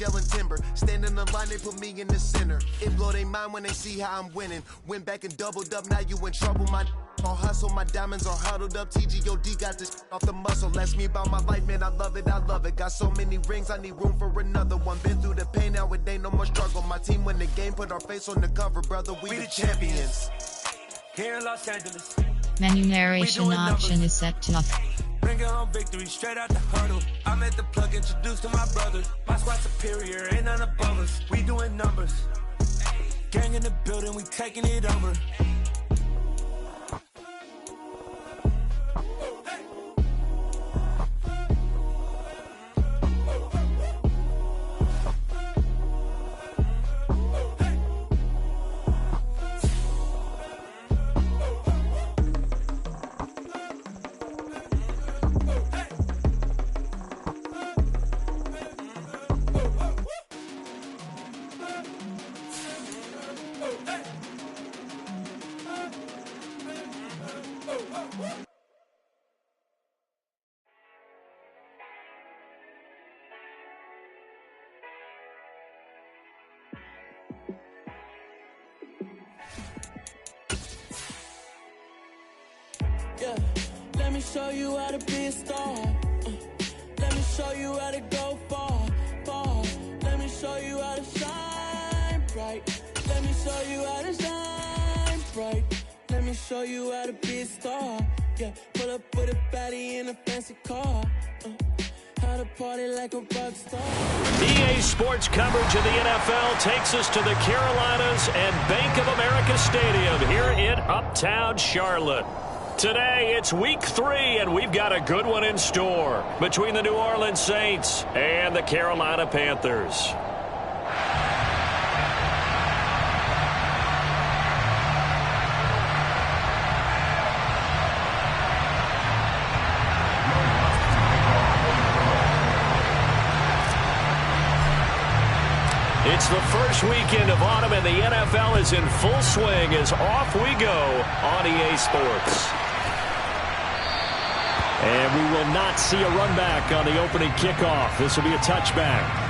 yelling timber, stand in the line, they put me in the center. It blow they mind when they see how I'm winning. Went back and doubled up, now you in trouble. My all hustle, my diamonds are huddled up. TGOD got this off the muscle. Ask me about my life, man, I love it, I love it. Got so many rings, I need room for another one. Been through the pain, now it ain't no more struggle. My team win the game, put our face on the cover, brother, we the champions. Here in Los Angeles. Menu narration option is set to off. Bringing home victory straight out the huddle. I'm at the plug, introduced to my brothers. My squad superior, ain't none above us. We doing numbers. Gang in the building, we taking it over. Yeah, let me show you how to be a star. Let me show you how to go far, far. Let me show you how to shine bright. Let me show you how to shine bright. Let me show you how to be a star. Yeah, pull up with a baddie in a fancy car. How to party like a rock star. EA Sports coverage of the NFL takes us to the Carolinas and Bank of America Stadium here in Uptown Charlotte. Today, it's week 3, and we've got a good one in store between the New Orleans Saints and the Carolina Panthers. It's the first weekend of autumn, and the NFL is in full swing as off we go on EA Sports. And we will not see a run back on the opening kickoff. This will be a touchback.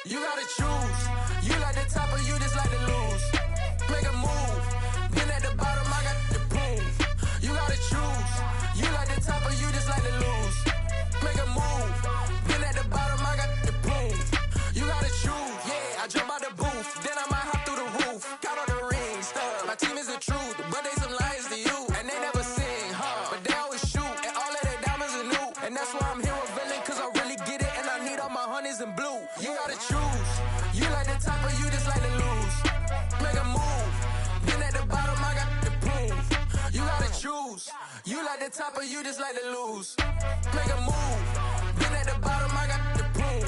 You gotta choose. You like the top or you just like to lose. Make a move. Been at the bottom, I got the proof. You gotta choose. You like the top or you just like to lose. Make a move. Been at the bottom, I got the proof. You gotta choose. Yeah, I jump out the booth. Then I might hop through the roof. Got all the rings, stuff. My team is the truth, but they some liars to you. And they never sing, but they always shoot. And all of their diamonds are new. And that's why I'm here with villain, cause I really get it. And I need all my honeys in blue. You gotta choose. You like the top or you just like to lose. Make a move. Been at the bottom, I got the proof. You gotta choose. You like the top or you just like to lose. Make a move. Been at the bottom, I got the proof.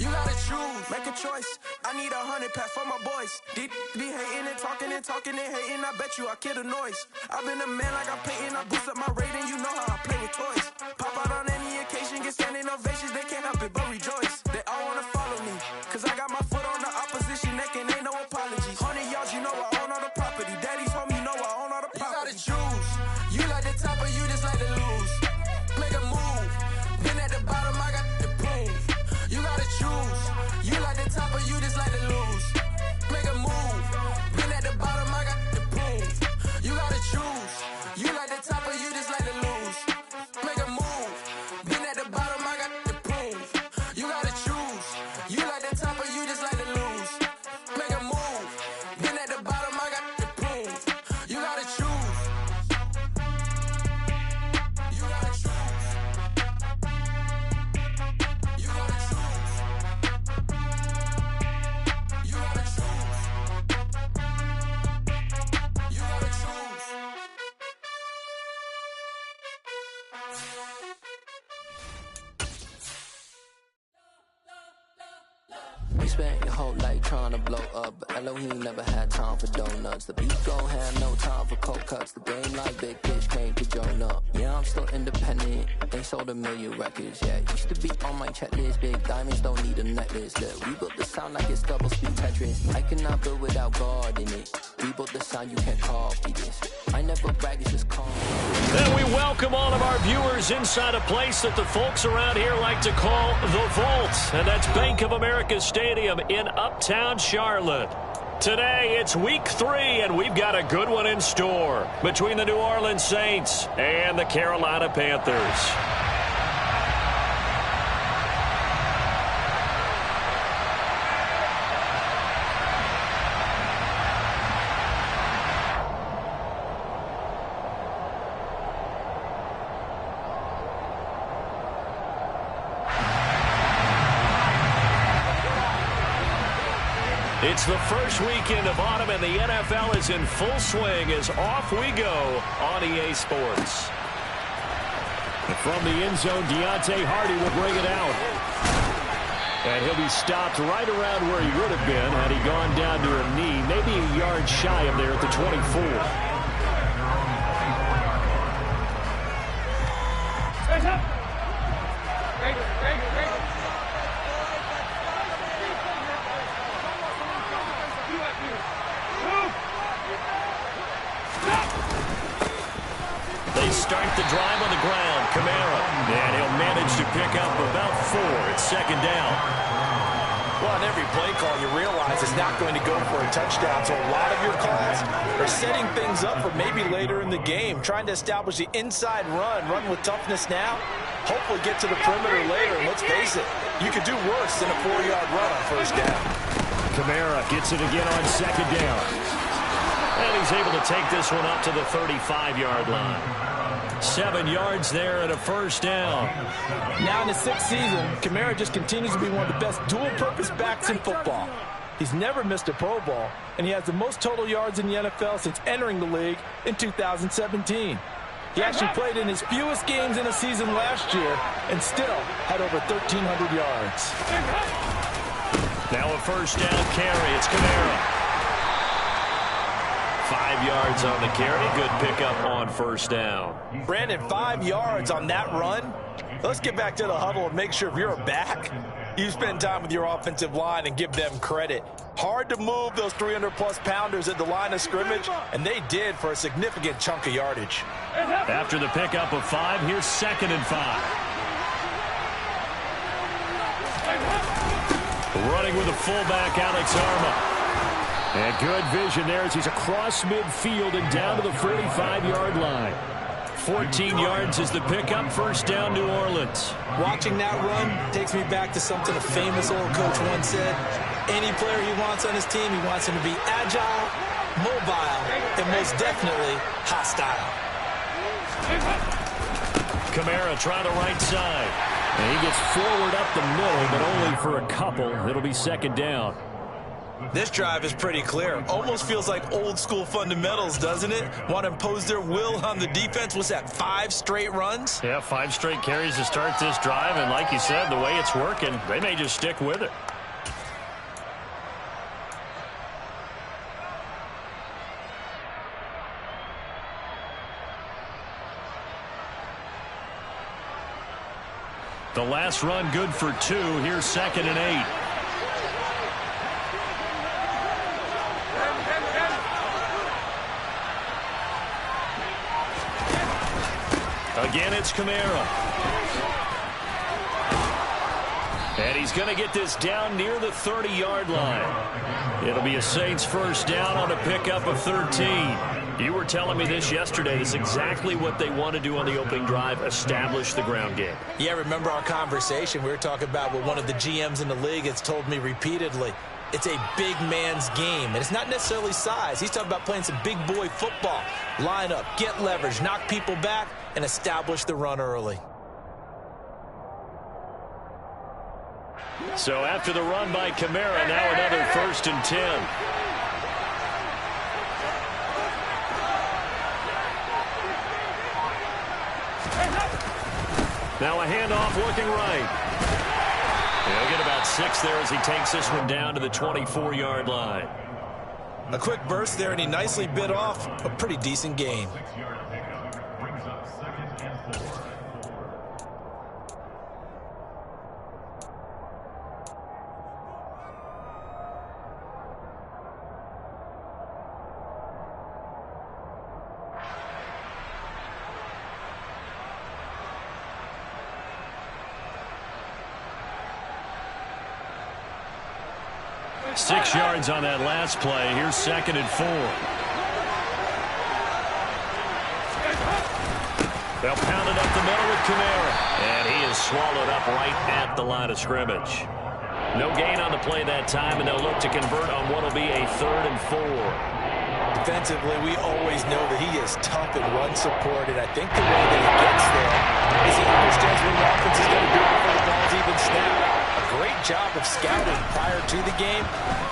You gotta choose. Make a choice. I need 100 pack for my boys. Be hating and talking and hating. I bet you I kill the noise. I've been a man like I'm Peyton. I boost up my rating. You know how I play with toys. Pop out on any occasion, get standing ovations. They can't help it but rejoice. They all wanna follow me, cause I got my foot on the opposition neck and ain't no apologies. 100 yards, you know I own all the property. Daddy's home, you know I own all the property. You gotta choose. You like the top or you just like to lose. Make a move. Been at the bottom, I got the proof. You gotta choose. You like the top or you just like to lose. Make a move. Been at the bottom, I got the proof. You gotta choose. You like the top or you just like to lose. Make a move. Been at the bottom, I got the proof. You gotta choose. You spent your whole life trying to blow up, but Elohim never had time for donuts. The beat gon' have no time for cold cuts. The game like Big Fish came to Jonah. Yeah, I'm still independent. They sold 1 million records. Yeah, used to be on my checklist. Big diamonds don't need a necklace. Look, we built the sound like it's double speed Tetris. I cannot build without God in it. We built the sound, you can't copy this. I never brag, it's just calm. And we welcome all of our viewers inside a place that the folks around here like to call the Vault, and that's Bank of America Stadium in Uptown Charlotte. Today, it's week 3, and we've got a good one in store between the New Orleans Saints and the Carolina Panthers. It's the first weekend of autumn, and the NFL is in full swing as off we go on EA Sports. From the end zone, Deontay Hardy will bring it out. And he'll be stopped right around where he would have been had he gone down to a knee, maybe a yard shy of there at the 24. Start the drive on the ground. Kamara. And he'll manage to pick up about 4. It's second down. Well, on every play call, you realize it's not going to go for a touchdown. So a lot of your calls are setting things up for maybe later in the game, trying to establish the inside run with toughness now, hopefully get to the perimeter later. And let's face it, you could do worse than a 4-yard run on first down. Kamara gets it again on second down. And he's able to take this one up to the 35-yard line. 7 yards there and a first down. Now in his 6th season, Kamara just continues to be one of the best dual-purpose backs in football. He's never missed a Pro Bowl, and he has the most total yards in the NFL since entering the league in 2017. He actually played in his fewest games in a season last year and still had over 1,300 yards. Now a first down carry. It's Kamara. 5 yards on the carry. Good pickup on first down. Brandon, 5 yards on that run. Let's get back to the huddle and make sure if you're a back, you spend time with your offensive line and give them credit. Hard to move those 300-plus pounders at the line of scrimmage, and they did for a significant chunk of yardage. After the pickup of 5, here's 2nd and 5. Running with the fullback, Alex Arma. And good vision there as he's across midfield and down to the 45-yard line. 14 yards is the pickup. First down, New Orleans. Watching that run takes me back to something a famous old coach once said. Any player he wants on his team, he wants him to be agile, mobile, and most definitely hostile. Kamara trying the right side. And he gets forward up the middle, but only for a couple. It'll be second down. This drive is pretty clear. Almost feels like old school fundamentals, doesn't it? Want to impose their will on the defense. What's that, 5 straight runs? Yeah, 5 straight carries to start this drive. And like you said, the way it's working, they may just stick with it. The last run good for 2. Here's 2nd and 8. Again, it's Kamara. And he's going to get this down near the 30-yard line. It'll be a Saints first down on a pickup of 13. You were telling me this yesterday. This is exactly what they want to do on the opening drive, establish the ground game. Yeah, remember our conversation? We were talking about what one of the GMs in the league has told me repeatedly. It's a big man's game, and it's not necessarily size. He's talking about playing some big boy football. Line up, get leverage, knock people back, and establish the run early. So after the run by Kamara, now another 1st and 10. Now a handoff working right. He'll get about about 6 there as he takes this one down to the 24-yard line. A quick burst there, and he nicely bit off a pretty decent gain. Six yards on that last play. Here's 2nd and 4. They'll pound it up the middle with Kamara. And he is swallowed up right at the line of scrimmage. No gain on the play that time, and they'll look to convert on what will be a 3rd and 4. Defensively, we always know that he is tough in run support, and I think the way that he gets there is he understands what the offense is going to do before the ball's even snapped. A great job of scouting prior to the game,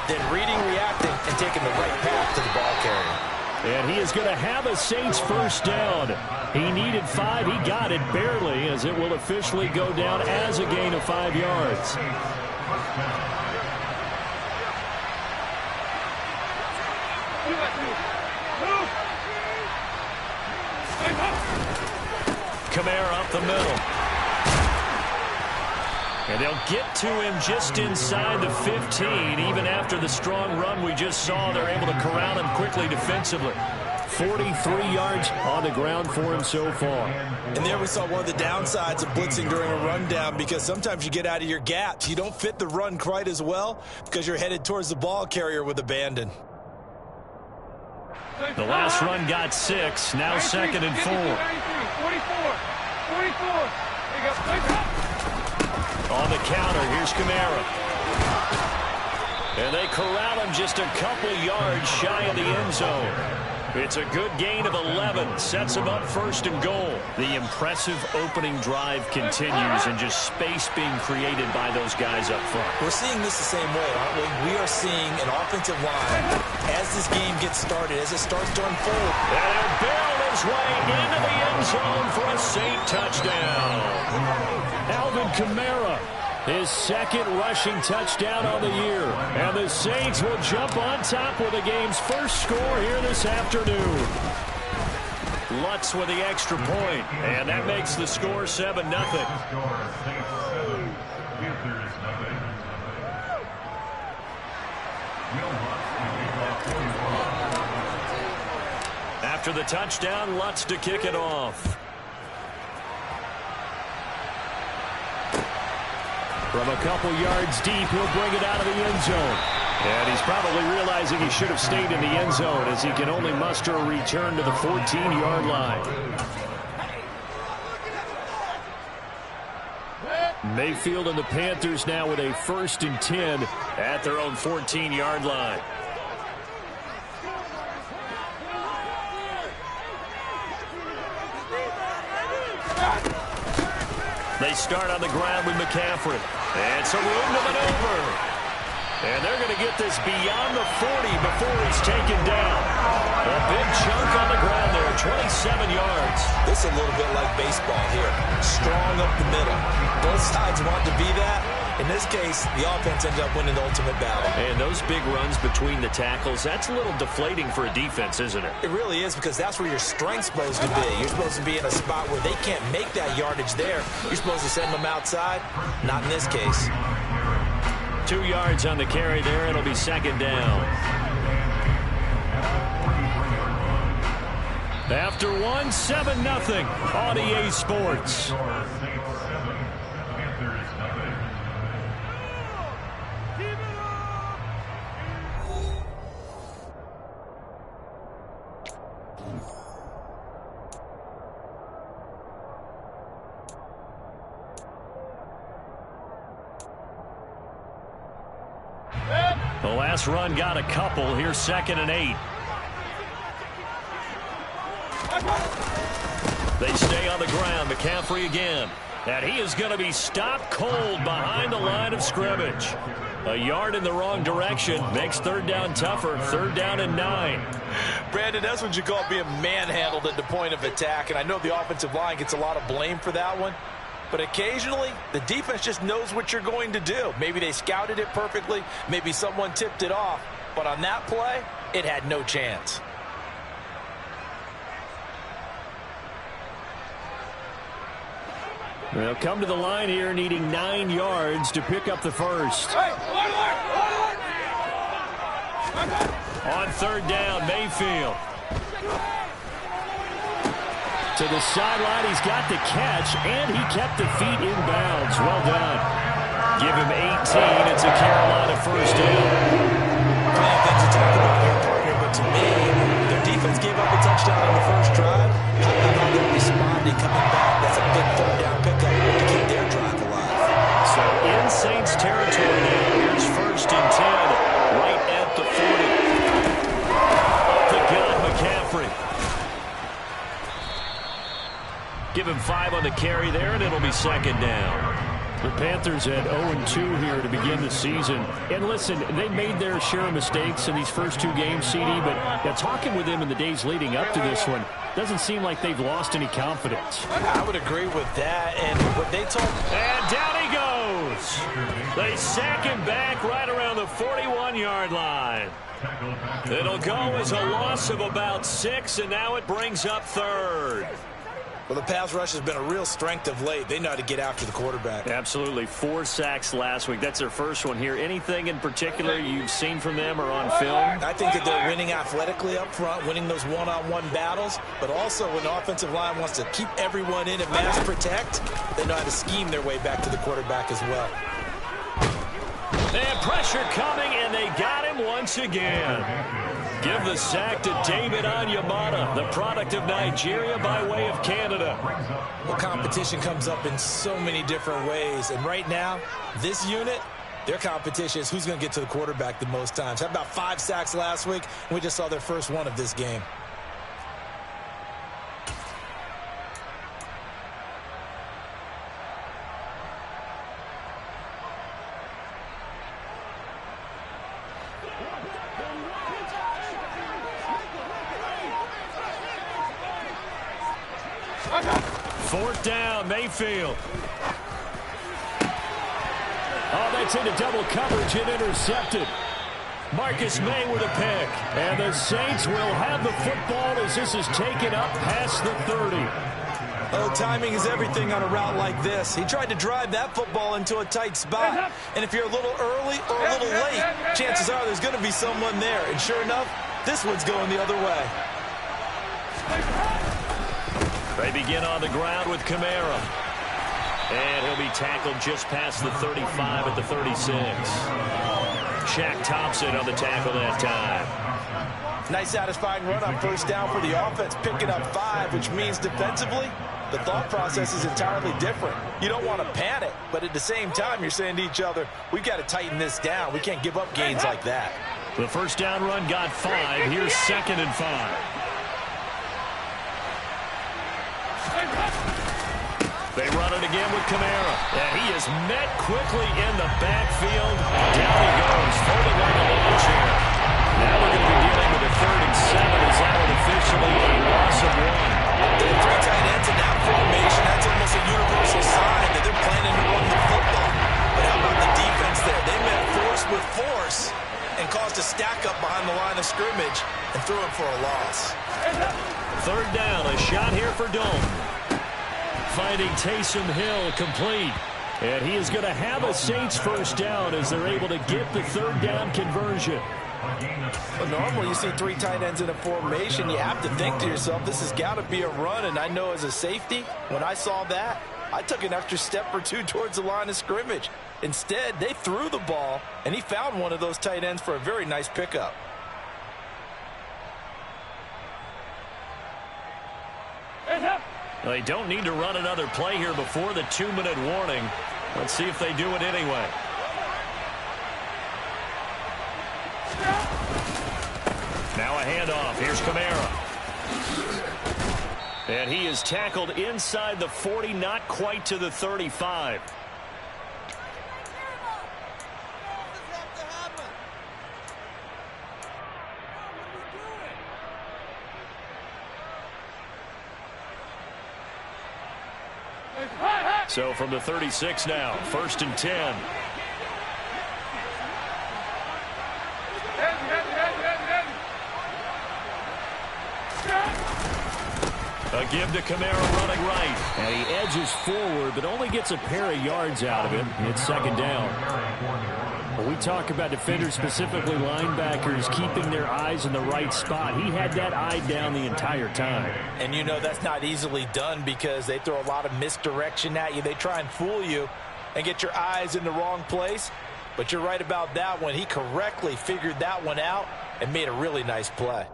then reading, reacting, and taking the right path to the ball carrier. And he is going to have a Saints first down. He needed 5. He got it barely, as it will officially go down as a gain of 5 yards. Kamara up the middle. And they'll get to him just inside the 15. Even after the strong run we just saw, they're able to corral him quickly defensively. 43 yards on the ground for him so far. And there we saw one of the downsides of blitzing during a rundown, because sometimes you get out of your gaps. You don't fit the run quite as well because you're headed towards the ball carrier with abandon. The last run got 6. Now 2nd and 4. 44. On the counter, here's Kamara. And they corral him just a couple yards shy of the end zone. It's a good gain of 11. Sets him up 1st and goal. The impressive opening drive continues, and just space being created by those guys up front. We're seeing this the same way, aren't we? We are seeing an offensive line, as this game gets started, as it starts to unfold. And he'll barrel his way into the end zone for a Saint touchdown. Alvin Kamara, his 2nd rushing touchdown on the year. And the Saints will jump on top with the game's first score here this afternoon. Lutz with the extra point, and that makes the score 7-0. After the touchdown, Lutz to kick it off. From a couple yards deep, he'll bring it out of the end zone. And he's probably realizing he should have stayed in the end zone, as he can only muster a return to the 14-yard line. Mayfield and the Panthers now with a 1st and 10 at their own 14-yard line. They start on the ground with McCaffrey. And some room to maneuver. And they're going to get this beyond the 40 before he's taken down. A big chunk on the ground there, 27 yards. This is a little bit like baseball here. Strong up the middle. Both sides want to be that. In this case, the offense ended up winning the ultimate battle. And those big runs between the tackles, that's a little deflating for a defense, isn't it? It really is, because that's where your strength's supposed to be. You're supposed to be in a spot where they can't make that yardage there. You're supposed to send them outside. Not in this case. 2 yards on the carry there. It'll be 2nd down. After 1, 7-0 on EA Sports. The last run got a couple. Here's 2nd and 8. They stay on the ground. McCaffrey again. And he is going to be stopped cold behind the line of scrimmage. A yard in the wrong direction makes 3rd down tougher. 3rd down and 9. Brandon, that's what you call being manhandled at the point of attack. And I know the offensive line gets a lot of blame for that one. But occasionally, the defense just knows what you're going to do. Maybe they scouted it perfectly. Maybe someone tipped it off. But on that play, it had no chance. They'll come to the line here needing 9 yards to pick up the first. On third down, Mayfield. To the sideline, he's got the catch, and he kept the feet in bounds. Well done. Give him 18. It's a Carolina first down. Plenty of things to talk about here, partner, but to me, their defense gave up a touchdown on the first drive. How about how they're responding, coming back? That's a big third down pickup to keep their drive alive. So in Saints territory now. Here's first and 10, right at the 40. The gun, McCaffrey. Give him 5 on the carry there, and it'll be second down. The Panthers had 0-2 here to begin the season. And listen, they made their share of mistakes in these first 2 games, CD, but talking with them in the days leading up to this one, doesn't seem like they've lost any confidence. I would agree with that, and what they told... And down he goes! They sack him back right around the 41-yard line. It'll go as a loss of about 6, and now it brings up third. Well, the pass rush has been a real strength of late. They know how to get after the quarterback. Absolutely. 4 sacks last week. That's their first one here. Anything in particular you've seen from them or on film? I think that they're winning athletically up front, winning those one-on-one battles, but also when the offensive line wants to keep everyone in and mass protect, they know how to scheme their way back to the quarterback as well. They have pressure coming, and they got him once again. Give the sack to David Onyemata, the product of Nigeria by way of Canada. Well, competition comes up in so many different ways, and right now, this unit, their competition is who's going to get to the quarterback the most times. How about 5 sacks last week? We just saw their first one of this game. Fourth down, Mayfield. Oh, that's into double coverage and intercepted. Marcus May with a pick. And the Saints will have the football as this is taken up past the 30. Oh, timing is everything on a route like this. He tried to drive that football into a tight spot. And if you're a little early or a little late, chances are there's going to be someone there. And sure enough, this one's going the other way. They begin on the ground with Kamara. And he'll be tackled just past the 35 at the 36. Shaq Thompson on the tackle that time. Nice satisfying run on first down for the offense, picking up 5, which means defensively, the thought process is entirely different. You don't want to panic, but at the same time, you're saying to each other, we've got to tighten this down. We can't give up gains like that. The first down run got 5. Here's second and 5. They run it again with Kamara. And he is met quickly in the backfield. Down he goes, folding on the launch here. Now we're going to be dealing with a 3rd and 7. Is that one officially a loss of 1? They have 3 tight ends in that formation. That's almost a universal sign that they're planning to run the football. But how about the defense there? They met force with force and caused a stack up behind the line of scrimmage and threw him for a loss. 3rd down, a shot here for Dalton. Finding Taysom Hill complete. And he is going to have a Saints first down as they're able to get the 3rd down conversion. Well, normally you see 3 tight ends in a formation. You have to think to yourself, this has got to be a run. And I know as a safety, when I saw that, I took an extra step or 2 towards the line of scrimmage. Instead, they threw the ball, and he found one of those tight ends for a very nice pickup. They don't need to run another play here before the 2-minute warning. Let's see if they do it anyway. Now a handoff. Here's Kamara. And he is tackled inside the 40, not quite to the 35. So from the 36 now, 1st and 10. A give to Kamara running right. And he edges forward, but only gets a pair of yards out of it. It's 2nd down. When we talk about defenders, specifically linebackers, keeping their eyes in the right spot, he had that eye down the entire time. And you know that's not easily done because they throw a lot of misdirection at you. They try and fool you and get your eyes in the wrong place. But you're right about that one. He correctly figured that one out and made a really nice play.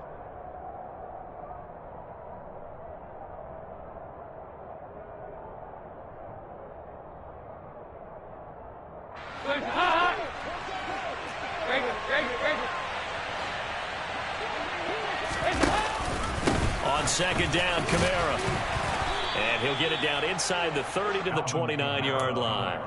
On 2nd down, Kamara. And he'll get it down inside the 30 to the 29-yard line.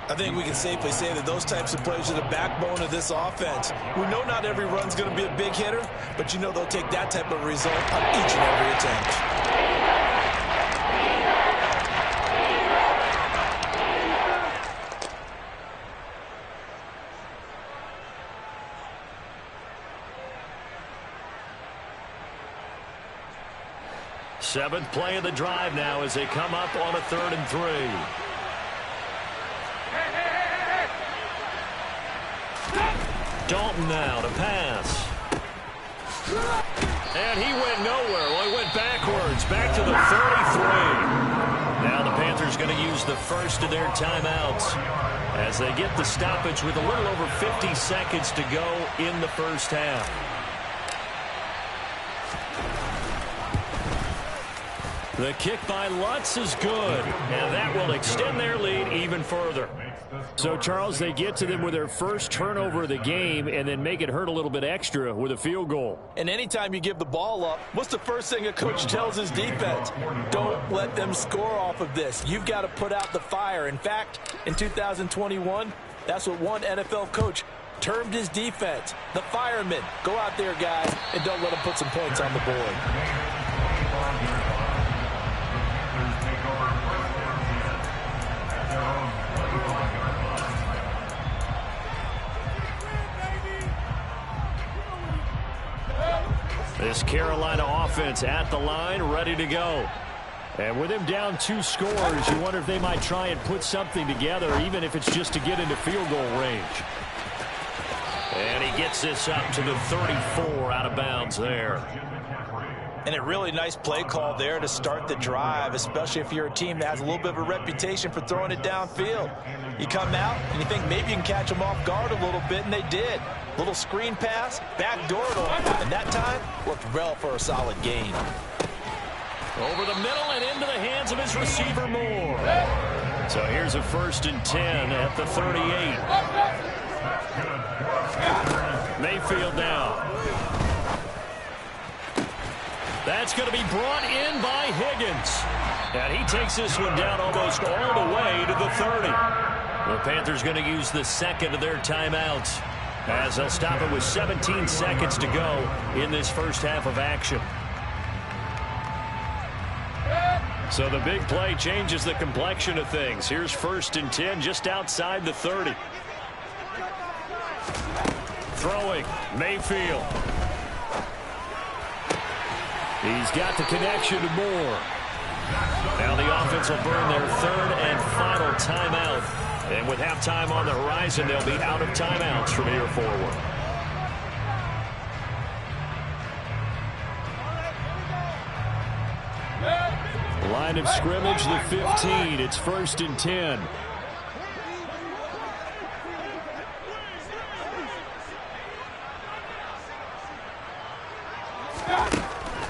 I think we can safely say that those types of plays are the backbone of this offense. We know not every run's going to be a big hitter, but you know they'll take that type of result on each and every attempt. Seventh play of the drive now as they come up on a 3rd and 3. Dalton now to pass. And he went nowhere. Well, he went backwards, back to the 33. Now the Panthers going to use the first of their timeouts as they get the stoppage with a little over 50 seconds to go in the first half. The kick by Lutz is good, and that will extend their lead even further. So, Charles, they get to them with their first turnover of the game and then make it hurt a little bit extra with a field goal. And anytime you give the ball up, what's the first thing a coach tells his defense? Don't let them score off of this. You've got to put out the fire. In fact, in 2021, that's what one NFL coach termed his defense, the firemen. Go out there, guys, and don't let them put some points on the board. This Carolina offense at the line, ready to go. And with him down 2 scores, you wonder if they might try and put something together, even if it's just to get into field goal range. And he gets this up to the 34 out of bounds there. And a really nice play call there to start the drive, especially if you're a team that has a little bit of a reputation for throwing it downfield. You come out and you think maybe you can catch them off guard a little bit, and they did. Little screen pass, backdoor to him, and that time worked well for a solid gain. Over the middle and into the hands of his receiver Moore. So here's a 1st and 10 at the 38. Mayfield now. That's going to be brought in by Higgins. And he takes this one down almost all the way to the 30. The Panthers going to use the second of their timeouts as they'll stop it with 17 seconds to go in this first half of action. So the big play changes the complexion of things. Here's 1st and 10 just outside the 30. Throwing, Mayfield. He's got the connection to Moore. Now the offense will burn their 3rd and final timeout. And with halftime on the horizon, they'll be out of timeouts from here forward. Line of scrimmage, the 15. It's 1st and 10.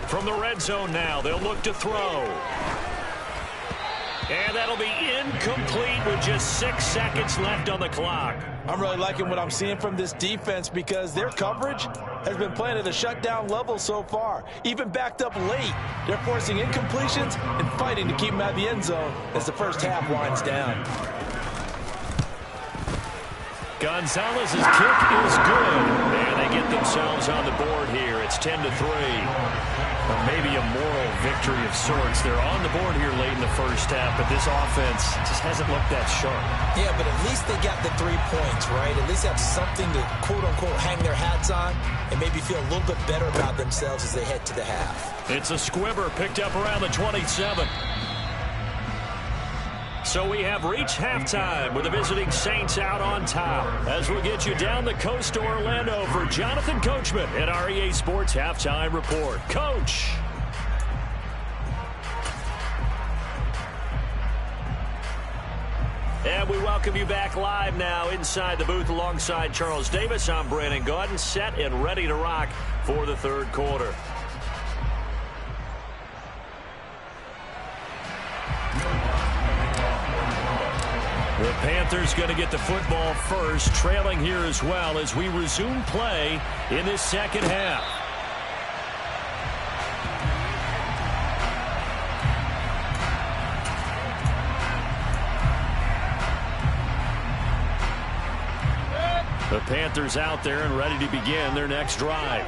From the red zone now, they'll look to throw. And that'll be incomplete with just 6 seconds left on the clock. I'm really liking what I'm seeing from this defense because their coverage has been playing at a shutdown level so far. Even backed up late, they're forcing incompletions and fighting to keep them out of the end zone as the first half winds down. Gonzalez's kick is good. And they get themselves on the board here. It's 10-3. Or maybe a moral victory of sorts. They're on the board here late in the first half, but this offense just hasn't looked that sharp. Yeah, but at least they got the 3 points, right? At least have something to, quote-unquote, hang their hats on and maybe feel a little bit better about themselves as they head to the half. It's a squibber picked up around the 27. So we have reached halftime with the visiting Saints out on top. As we'll get you down the coast to Orlando for Jonathan Coachman at our EA Sports Halftime Report. Coach. And we welcome you back live now inside the booth alongside Charles Davis. I'm Brandon Gaudin, set and ready to rock for the third quarter. The Panthers going to get the football first, trailing here as well as we resume play in this second half. The Panthers out there and ready to begin their next drive.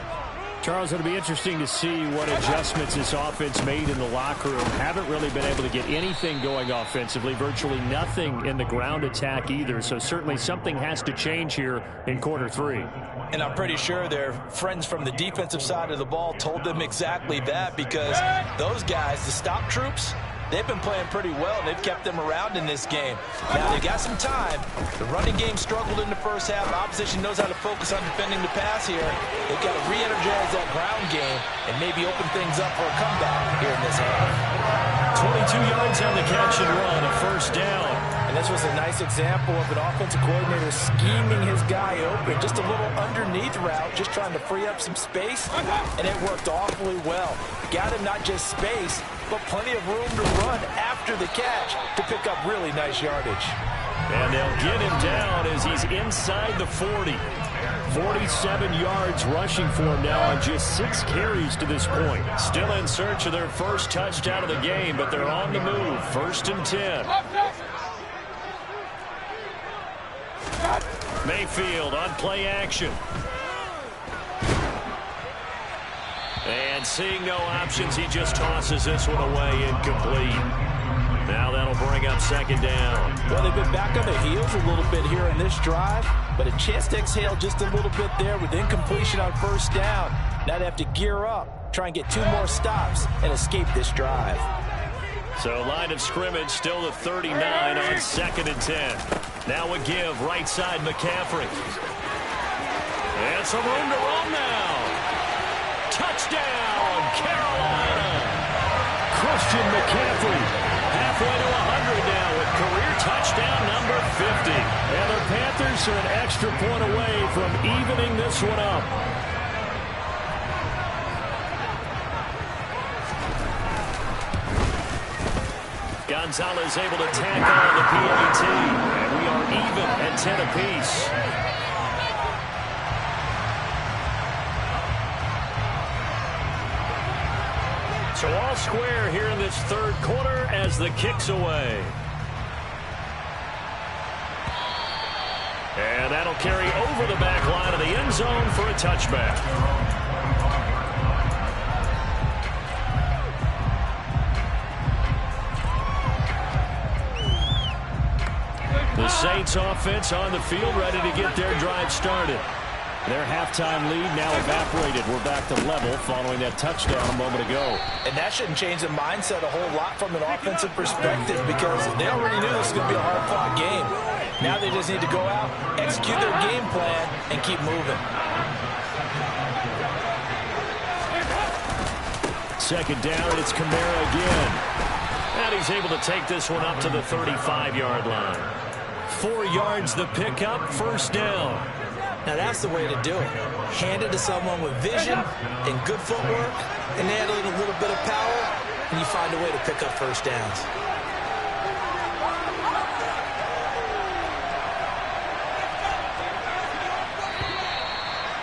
Charles, it'll be interesting to see what adjustments this offense made in the locker room. Haven't really been able to get anything going offensively, virtually nothing in the ground attack either. So certainly something has to change here in quarter 3. And I'm pretty sure their friends from the defensive side of the ball told them exactly that, because those guys, the stop troops, they've been playing pretty well, and they've kept them around in this game. Now, they've got some time. The running game struggled in the first half. The opposition knows how to focus on defending the pass here. They've got to re-energize that ground game and maybe open things up for a comeback here in this half. 22 yards on the catch and run, a first down. And this was a nice example of an offensive coordinator scheming his guy open. Just a little underneath route, just trying to free up some space, and it worked awfully well. Got him not just space, but plenty of room to run after the catch to pick up really nice yardage. And they'll get him down as he's inside the 40. 47 yards rushing for him now on just 6 carries to this point. Still in search of their first touchdown of the game, but they're on the move. 1st and 10. Mayfield on play action. And seeing no options, he just tosses this one away incomplete. Now that'll bring up 2nd down. Well, they've been back on their heels a little bit here in this drive, but a chance to exhale just a little bit there with incompletion on 1st down. Now they have to gear up, try and get 2 more stops, and escape this drive. So line of scrimmage still the 39 on 2nd and 10. Now a give, right side McCaffrey. And some room to run now. Touchdown, Carolina. Christian McCaffrey halfway to 100 now with career touchdown number 50. And the Panthers are an extra point away from evening this one up. Gonzalez able to tack on the PAT. And we are even at 10 apiece. So all square here in this third quarter as the kick's away. And that'll carry over the back line of the end zone for a touchback. The Saints offense on the field ready to get their drive started. Their halftime lead now evaporated. We're back to level following that touchdown a moment ago. And that shouldn't change the mindset a whole lot from an offensive perspective, because they already knew this was going to be a hard-fought game. Now they just need to go out, execute their game plan, and keep moving. 2nd down, it's Kamara again. And he's able to take this one up to the 35-yard line. 4 yards the pickup, 1st down. Now that's the way to do it. Hand it to someone with vision and good footwork, and add in a little bit of power, and you find a way to pick up 1st downs.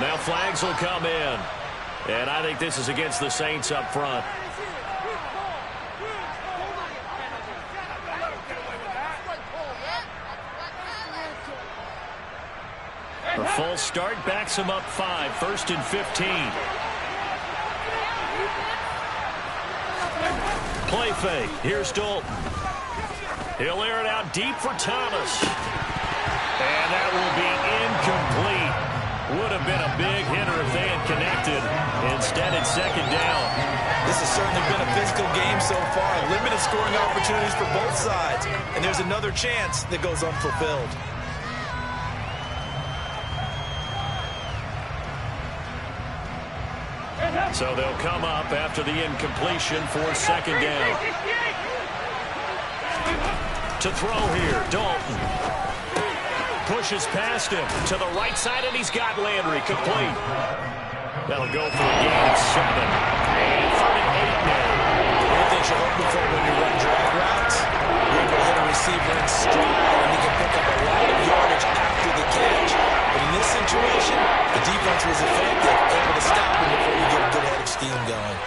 Now flags will come in. And I think this is against the Saints up front. false start backs him up 5, 1st and 15. Play fake. Here's Dalton. He'll air it out deep for Thomas. And that will be incomplete. Would have been a big hitter if they had connected. Instead, it's 2nd down. This has certainly been a physical game so far. Limited scoring opportunities for both sides. And there's another chance that goes unfulfilled. So they'll come up after the incompletion for 2nd down. To throw here, Dalton. Pushes past him to the right side, and he's got Landry complete. That'll go for a gain of 7. And 3rd and 8 now. One of the things you're hoping for when you run drag routes, you're able to hit a receiver in stride, and he can pick up a lot of yardage after the catch. But in this situation, the defense was effective, able to stop him before you get a good head of steam going.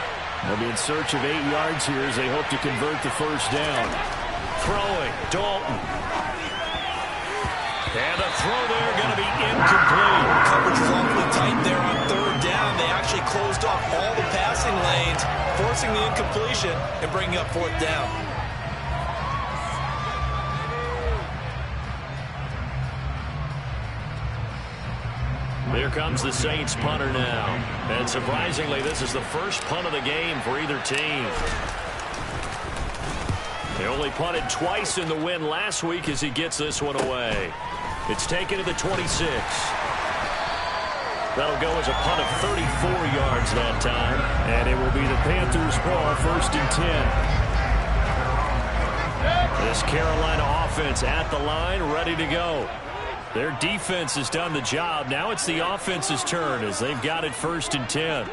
They'll be in search of 8 yards here as they hope to convert the 1st down. Throwing, Dalton. And the throw there going to be incomplete. Coverage was awfully tight there on 3rd down. They actually closed off all the passing lanes, forcing the incompletion and bringing up 4th down. Here comes the Saints punter now. And surprisingly, this is the first punt of the game for either team. They only punted twice in the win last week as he gets this one away. It's taken to the 26. That'll go as a punt of 34 yards that time. And it will be the Panthers' ball, 1st and 10. This Carolina offense at the line, ready to go. Their defense has done the job. Now it's the offense's turn as they've got it 1st and 10.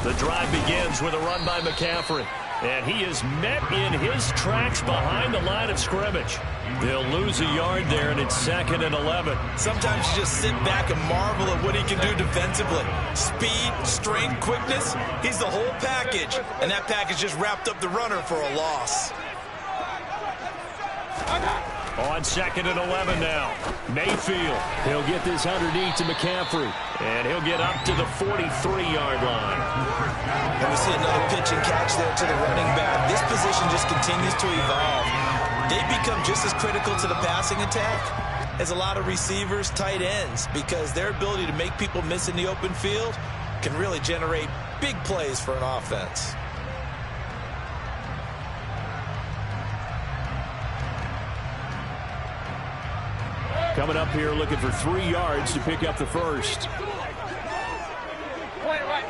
The drive begins with a run by McCaffrey. And he is met in his tracks behind the line of scrimmage. They'll lose a yard there, and it's 2nd and 11. Sometimes you just sit back and marvel at what he can do defensively. Speed, strength, quickness, he's the whole package. And that package just wrapped up the runner for a loss. On 2nd and 11 now. Mayfield. He'll get this underneath to McCaffrey. And he'll get up to the 43-yard line. And we see another pitch and catch there to the running back. This position just continues to evolve. They become just as critical to the passing attack as a lot of receivers, tight ends, because their ability to make people miss in the open field can really generate big plays for an offense. Coming up here looking for 3 yards to pick up the 1st. Point it right.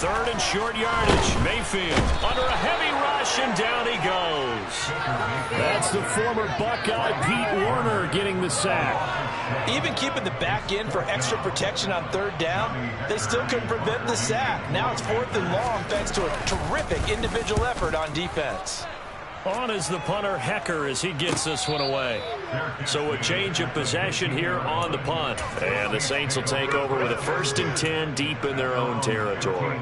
3rd and short yardage. Mayfield under a heavy rush, and down he goes. That's the former Buckeye Pete Werner getting the sack. Even keeping the back end for extra protection on 3rd down, they still couldn't prevent the sack. Now it's 4th and long thanks to a terrific individual effort on defense. On is the punter, Hecker, as he gets this one away. So a change of possession here on the punt. And the Saints will take over with a 1st and 10 deep in their own territory.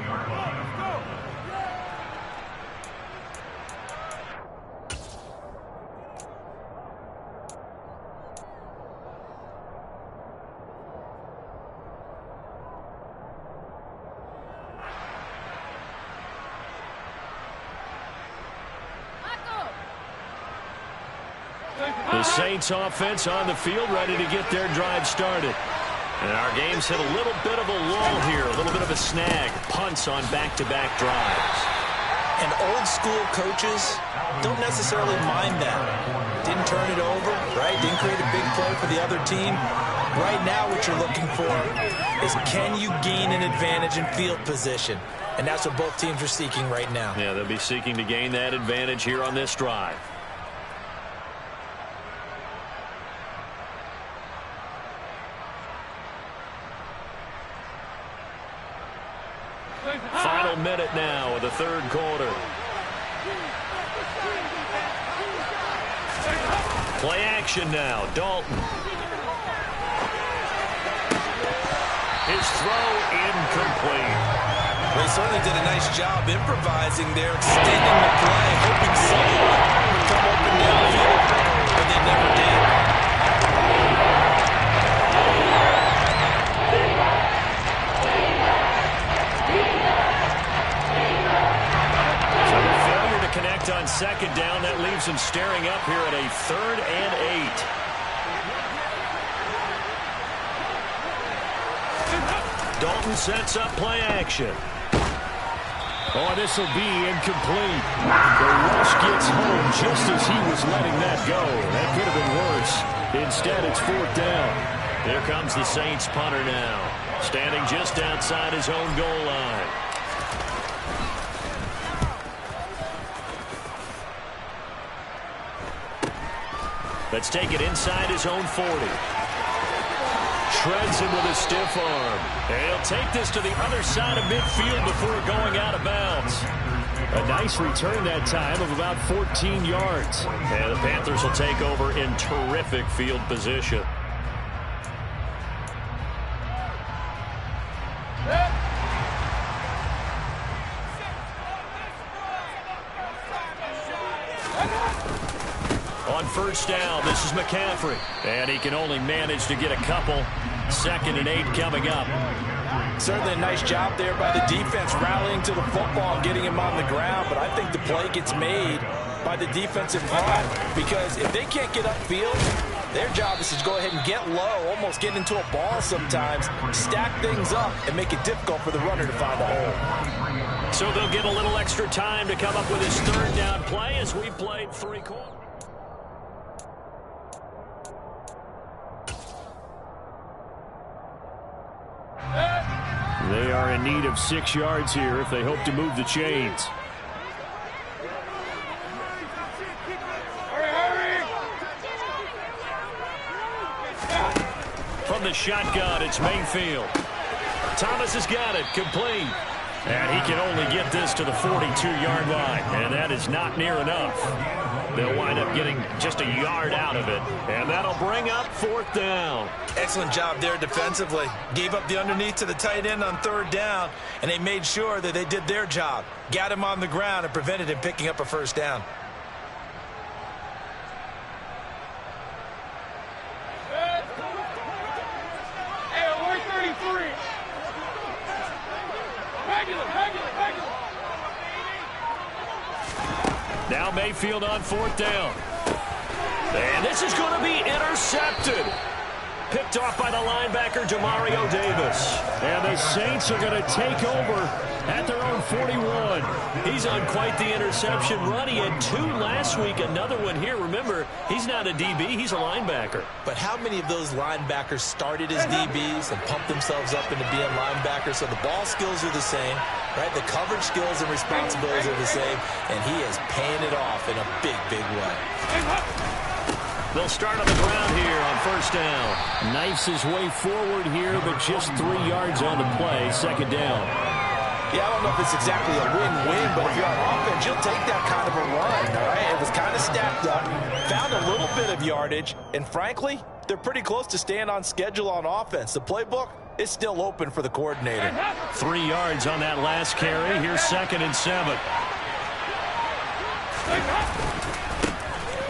The Saints offense on the field, ready to get their drive started. And our game's hit a little bit of a lull here, a little bit of a snag. Punts on back-to-back drives. And old school coaches don't necessarily mind that. Didn't turn it over, right? Didn't create a big play for the other team. Right now what you're looking for is, can you gain an advantage in field position? And that's what both teams are seeking right now. Yeah, they'll be seeking to gain that advantage here on this drive. Final minute now of the 3rd quarter. Play action now. Dalton. His throw incomplete. They certainly did a nice job improvising there, extending the play, hoping someone would come open downfield, but they never did. So the failure to connect on second down, that leaves them staring up here at a 3rd and 8. Dalton sets up play action. Oh, this will be incomplete. The rush gets home just as he was letting that go. That could have been worse. Instead, it's 4th down. Here comes the Saints punter now, standing just outside his own goal line. Let's take it inside his own 40. Shreds him with a stiff arm. And he'll take this to the other side of midfield before going out of bounds. A nice return that time of about 14 yards. And the Panthers will take over in terrific field position. On first down, this is McCaffrey. And he can only manage to get a couple. 2nd and 8 coming up. Certainly a nice job there by the defense rallying to the football and getting him on the ground, but I think the play gets made by the defensive front because if they can't get upfield, their job is to go ahead and get low, almost get into a ball sometimes, stack things up, and make it difficult for the runner to find a hole. So they'll get a little extra time to come up with his 3rd down play as we played 3 quarters. They are in need of 6 yards here if they hope to move the chains. From the shotgun, it's Mayfield. Thomas has got it, complete. And he can only get this to the 42-yard line, and that is not near enough. They'll wind up getting just a yard out of it, and that'll bring up 4th down. Excellent job there defensively. Gave up the underneath to the tight end on 3rd down, and they made sure that they did their job. Got him on the ground and prevented him picking up a 1st down. Now Mayfield on 4th down. And this is going to be intercepted. Picked off by the linebacker, Demario Davis. And the Saints are going to take over at their own 41. He's on quite the interception run. He had 2 last week, another one here. Remember, he's not a DB, he's a linebacker. But how many of those linebackers started as DBs and pumped themselves up into being linebackers? So the ball skills are the same, right? The coverage skills and responsibilities are the same, and he is paying it off in a big, big way. They'll start on the ground here on 1st down. Knifes his way forward here, but just 3 yards on the play, 2nd down. Yeah, I don't know if it's exactly a win-win, but if you're on offense, you'll take that kind of a run, all right? It was kind of stacked up, found a little bit of yardage, and frankly, they're pretty close to staying on schedule on offense. The playbook is still open for the coordinator. 3 yards on that last carry. Here's 2nd and 7.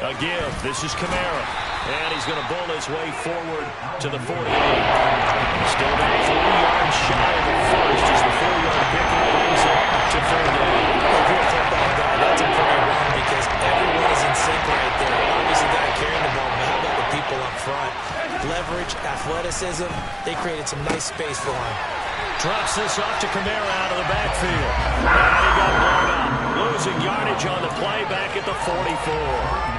A give. This is Kamara. And he's going to bull his way forward to the 48. Still about 3 yards shy of the first as the 4-yard pickup brings it to 3rd down. If you're a football guy, that's a prayer run because everyone is in sync right there. Obviously, the guy carrying the ball, but how about the people up front? Leverage, athleticism, they created some nice space for him. Drops this off to Kamara out of the backfield. And he got blown up. Losing yardage on the play back at the 44.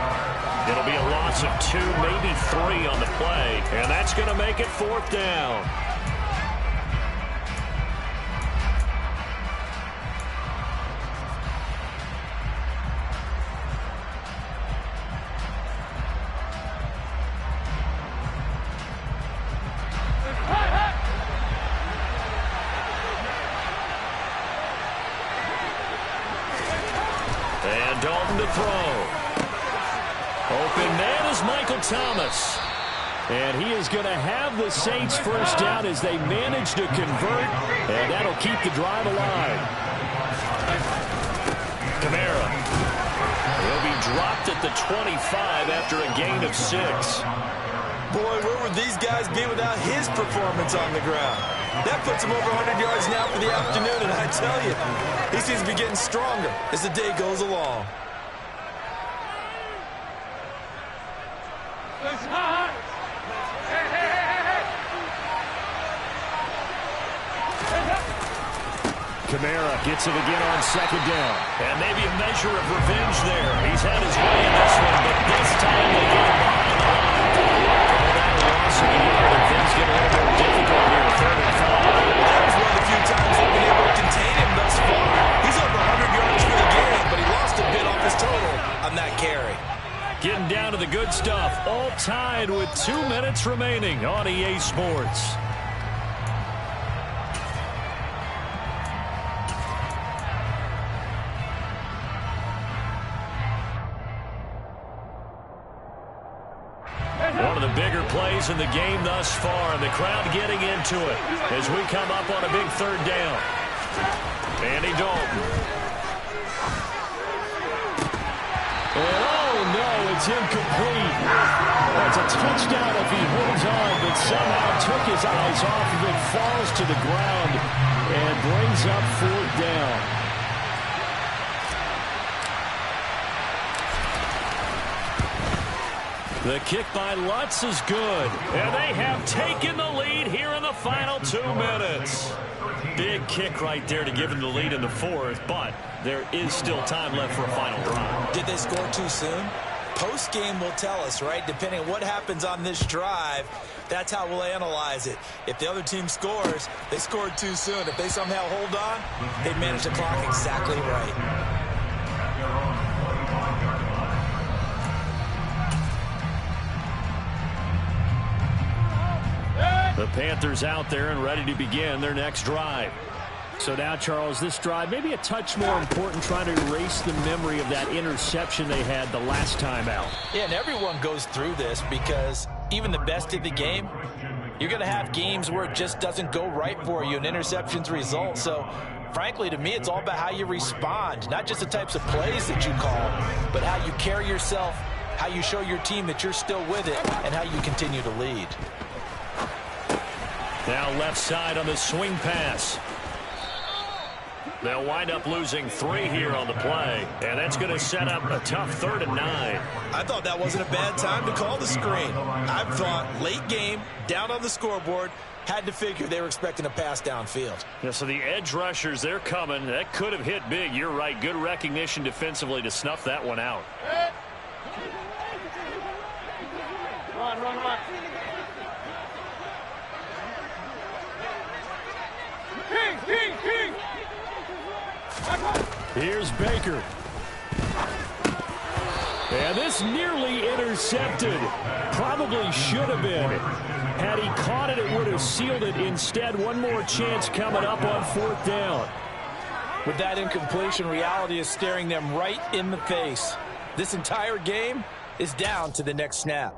It'll be a loss of 2, maybe 3 on the play, and that's going to make it 4th down. And Dalton to throw. Open man is Michael Thomas. And he is going to have the Saints first down as they manage to convert, and that'll keep the drive alive. Kamara. He'll be dropped at the 25 after a gain of 6. Boy, where would these guys be without his performance on the ground? That puts him over 100 yards now for the afternoon, and I tell you, he seems to be getting stronger as the day goes along. Kamara gets it again on second down. And maybe a measure of revenge there. He's had his way in this one, but this time they get him behind the line. Without a loss of a yard, and things get a little more difficult here. 3rd and 5. That was one of the few times they've been able to contain him thus far. He's over 100 yards for the game, but he lost a bit off his total on that carry. Getting down to the good stuff. All tied with 2 minutes remaining on EA Sports. One of the bigger plays in the game thus far, and the crowd getting into it as we come up on a big 3rd down. Andy Dalton. And oh no, it's incomplete. That's a touchdown if he holds on, but somehow took his eyes off of it, falls to the ground, and brings up 4th down. The kick by Lutz is good, and they have taken the lead here in the final 2 minutes. Big kick right there to give them the lead in the 4th, but there is still time left for a final drive. Did they score too soon? Post-game will tell us, right? Depending on what happens on this drive, that's how we'll analyze it. If the other team scores, they scored too soon. If they somehow hold on, they manage the clock exactly right. The Panthers out there and ready to begin their next drive. So now, Charles, this drive maybe a touch more important, trying to erase the memory of that interception they had the last time out. Yeah, and everyone goes through this because even the best of the game, you're going to have games where it just doesn't go right for you and interceptions result. So, frankly, to me, it's all about how you respond, not just the types of plays that you call, but how you carry yourself, how you show your team that you're still with it, and how you continue to lead. Now left side on the swing pass. They'll wind up losing 3 here on the play, and that's going to set up a tough 3rd and 9. I thought that wasn't a bad time to call the screen. I thought late game, down on the scoreboard, had to figure they were expecting a pass downfield. Yeah, so the edge rushers, they're coming. That could have hit big. You're right. Good recognition defensively to snuff that one out. Run. King. Here's Baker. And this nearly intercepted. Probably should have been. Had he caught it, it would have sealed it. Instead, one more chance coming up on 4th down. With that incompletion, reality is staring them right in the face. This entire game is down to the next snap.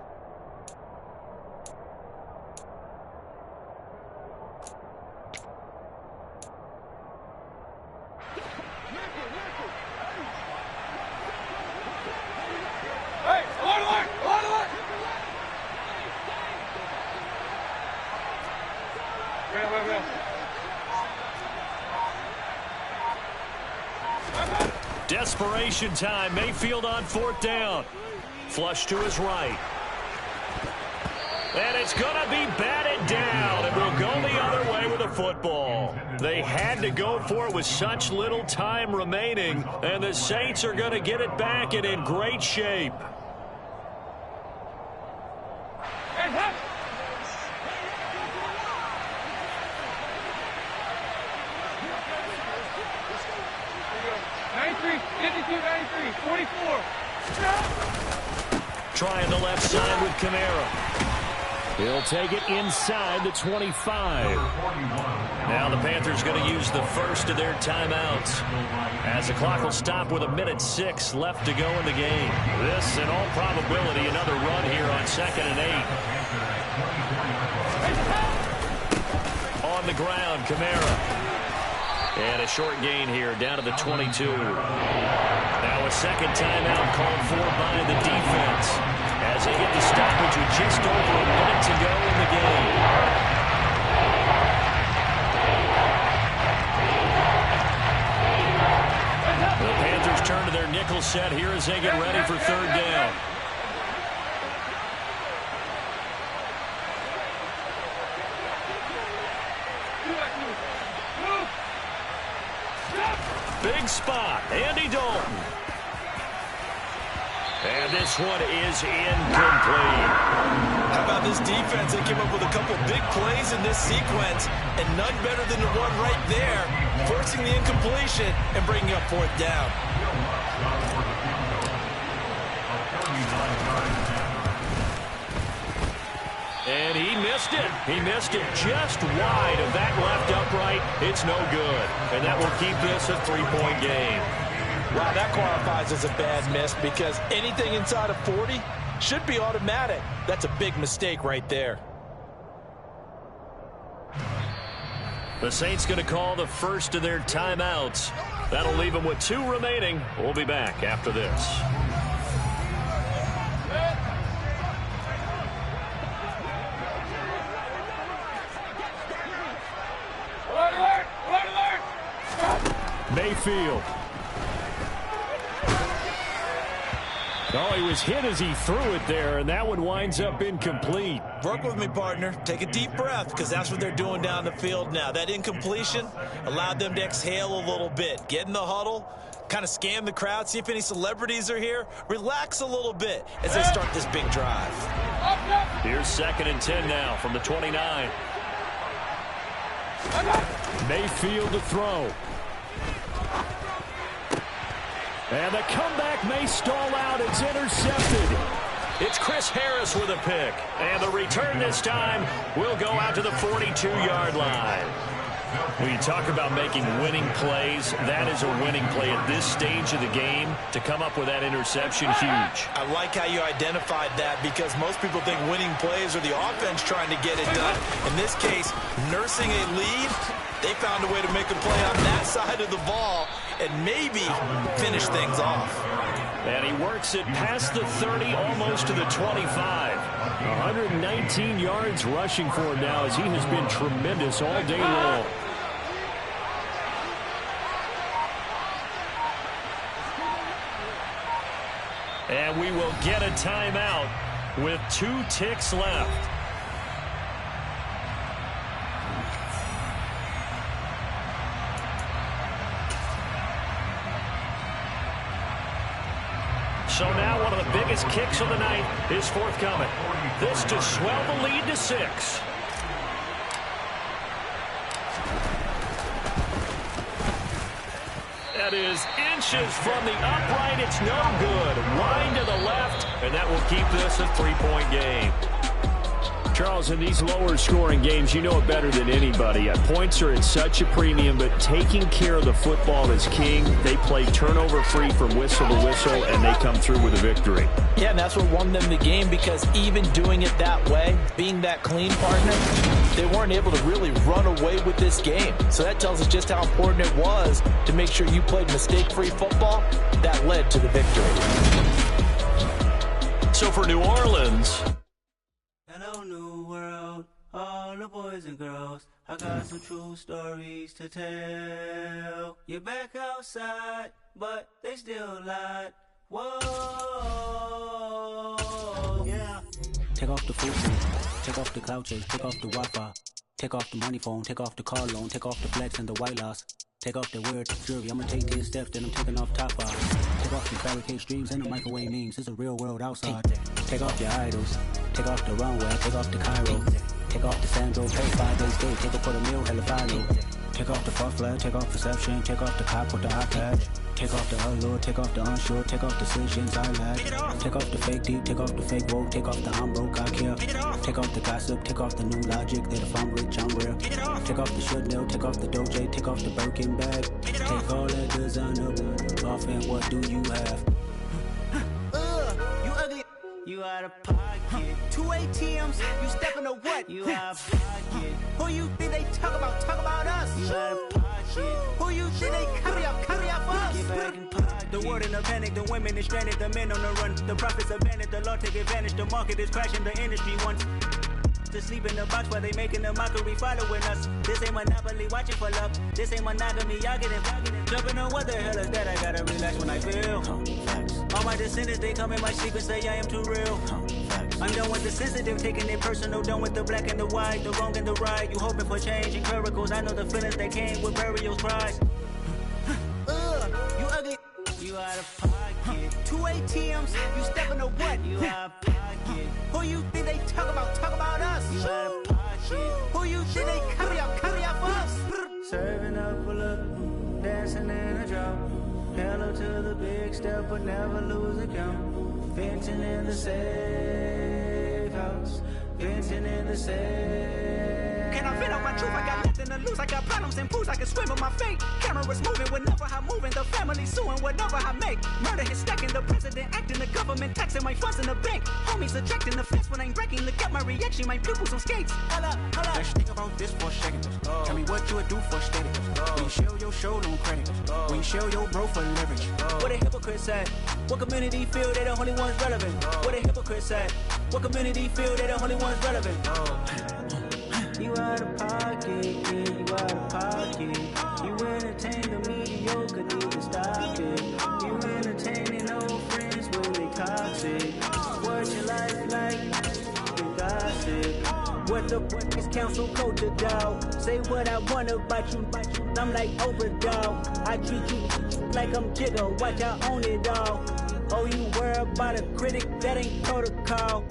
Desperation time. Mayfield on 4th down. Flush to his right. And it's going to be batted down. It will go the other way with the football. They had to go for it with such little time remaining, and the Saints are going to get it back and in great shape. Trying the left side with Kamara. He'll take it inside the 25. Now the Panthers going to use the first of their timeouts, as the clock will stop with 1:06 left to go in the game. This, in all probability, another run here on 2nd and 8. On the ground, Kamara. And a short gain here, down to the 22. Now a second timeout called for by the defense, as they get the stoppage with just over a minute to go in the game. The Panthers turn to their nickel set here as they get ready for 3rd down. Big spot, Andy Dalton. And this one is incomplete. How about this defense? They came up with a couple big plays in this sequence, and none better than the one right there, forcing the incompletion and bringing up 4th down. And he missed it. He missed it just wide of that left upright. It's no good. And that will keep this a 3-point game. Wow, that qualifies as a bad miss because anything inside of 40 should be automatic. That's a big mistake right there. The Saints going to call the first of their timeouts. That'll leave them with 2 remaining. We'll be back after this. Mayfield. Oh, he was hit as he threw it there, and that one winds up incomplete. Work with me, partner. Take a deep breath, because that's what they're doing down the field now. That incompletion allowed them to exhale a little bit. Get in the huddle, kind of scan the crowd, see if any celebrities are here. Relax a little bit as they start this big drive. Here's 2nd and 10 now from the 29. Mayfield to throw. And the comeback may stall out. It's intercepted. It's Chris Harris with a pick. And the return this time will go out to the 42-yard line. When you talk about making winning plays, that is a winning play at this stage of the game. To come up with that interception, huge. I like how you identified that because most people think winning plays are the offense trying to get it done. In this case, nursing a lead, they found a way to make a play on that side of the ball and maybe finish things off. And he works it past the 30, almost to the 25. 119 yards rushing for him now as he has been tremendous all day long. And we will get a timeout with 2 ticks left. So now one of the biggest kicks of the night is forthcoming. This to swell the lead to 6. That is inches from the upright. It's no good. Line to the left, and that will keep this a 3-point game. Charles, in these lower scoring games, you know it better than anybody. Points are at such a premium, but taking care of the football is king. They play turnover free from whistle to whistle, and they come through with a victory. Yeah, and that's what won them the game because even doing it that way, being that clean partner, they weren't able to really run away with this game. So that tells us just how important it was to make sure you played mistake-free football. That led to the victory. So for New Orleans... Hello, new world, all the boys and girls. I got some true stories to tell. You're back outside, but they still lied. Whoa, yeah. Take off the food, take off the couches, take off the Wi-Fi. Take off the money phone, take off the car loan, take off the flex and the white loss. Take off the weird jewelry, I'ma take 10 steps, then I'm taking off top 5. Take off the barricade streams and the microwave memes, it's a real world outside. Take off your idols, take off the runway, take off the Cairo. Take off the Sandro, pay 5 days stay, take her for the meal, hella final. Take off the fuck flag, take off perception, take off the cop with the eye patch. Take off the allure, take off the unsure, take off decisions I lack. Take off the fake deep, take off the fake woke, take off the I'm broke, I care. Take off the gossip, take off the new logic that if I'm rich, I'm real. Take off the should know, take off the doje, take off the Birkin bag. Take all that designer off and what do you have? You ugly. You out of pocket. 2 ATMs, you stepping to what? You out of pocket. Who you think they talk about? Talk about us. You out of pocket. Who you think they carry up us? Get back in pocket. The world in a panic, the women is stranded, the men on the run. The profits abandoned, the law take advantage. The market is crashing, the industry wants to sleep in the box while they making a mockery following us. This ain't Monopoly, watching for love. This ain't monogamy, y'all get it. Jumping on what the hell is that? I gotta relax when I feel. All my descendants, they come in my sleep and say I am too real. I'm done with the sensitive, taking it personal. Done with the black and the white, the wrong and the right. You hoping for change and miracles. I know the feelings that came with burial cries. You ugly. You out of pocket. 2 ATMs, you stepping to what? You out of pocket. Who you think they talk about? Talk about us. You out of pocket. Who you think they carry up us? Serving up a look, dancing in a drop. Hello to the big step, but never lose a count. Venting in the safe house. Venting in the safe. Can I vent out my truth? I got nothing to lose. I got problems and pools. I can swim with my fate. Cameras moving whenever I'm moving. The family suing whatever I make. Murder is stacking. The president acting. The government taxing my funds in the bank. Homies ejecting the fence when I'm breaking. Look at my reaction. My pupils on skates. Holla. Let's think about this for a second. Tell me what you would do for status. When you show your show, no credit. When you show your bro for leverage. What a hypocrite said. What community feel they the only ones relevant? What a hypocrite said. What community feel they the only ones relevant? You out of pocket, yeah, you out of pocket. You entertain the mediocre, need to stop it. You entertaining old friends when they toxic. What's your life like? You gossip. What the fuck is council culture, dog? Say what I want about you, I'm like overdog. I treat you like I'm Jigga, watch I own it all. Oh, you worry about a critic, that ain't protocol.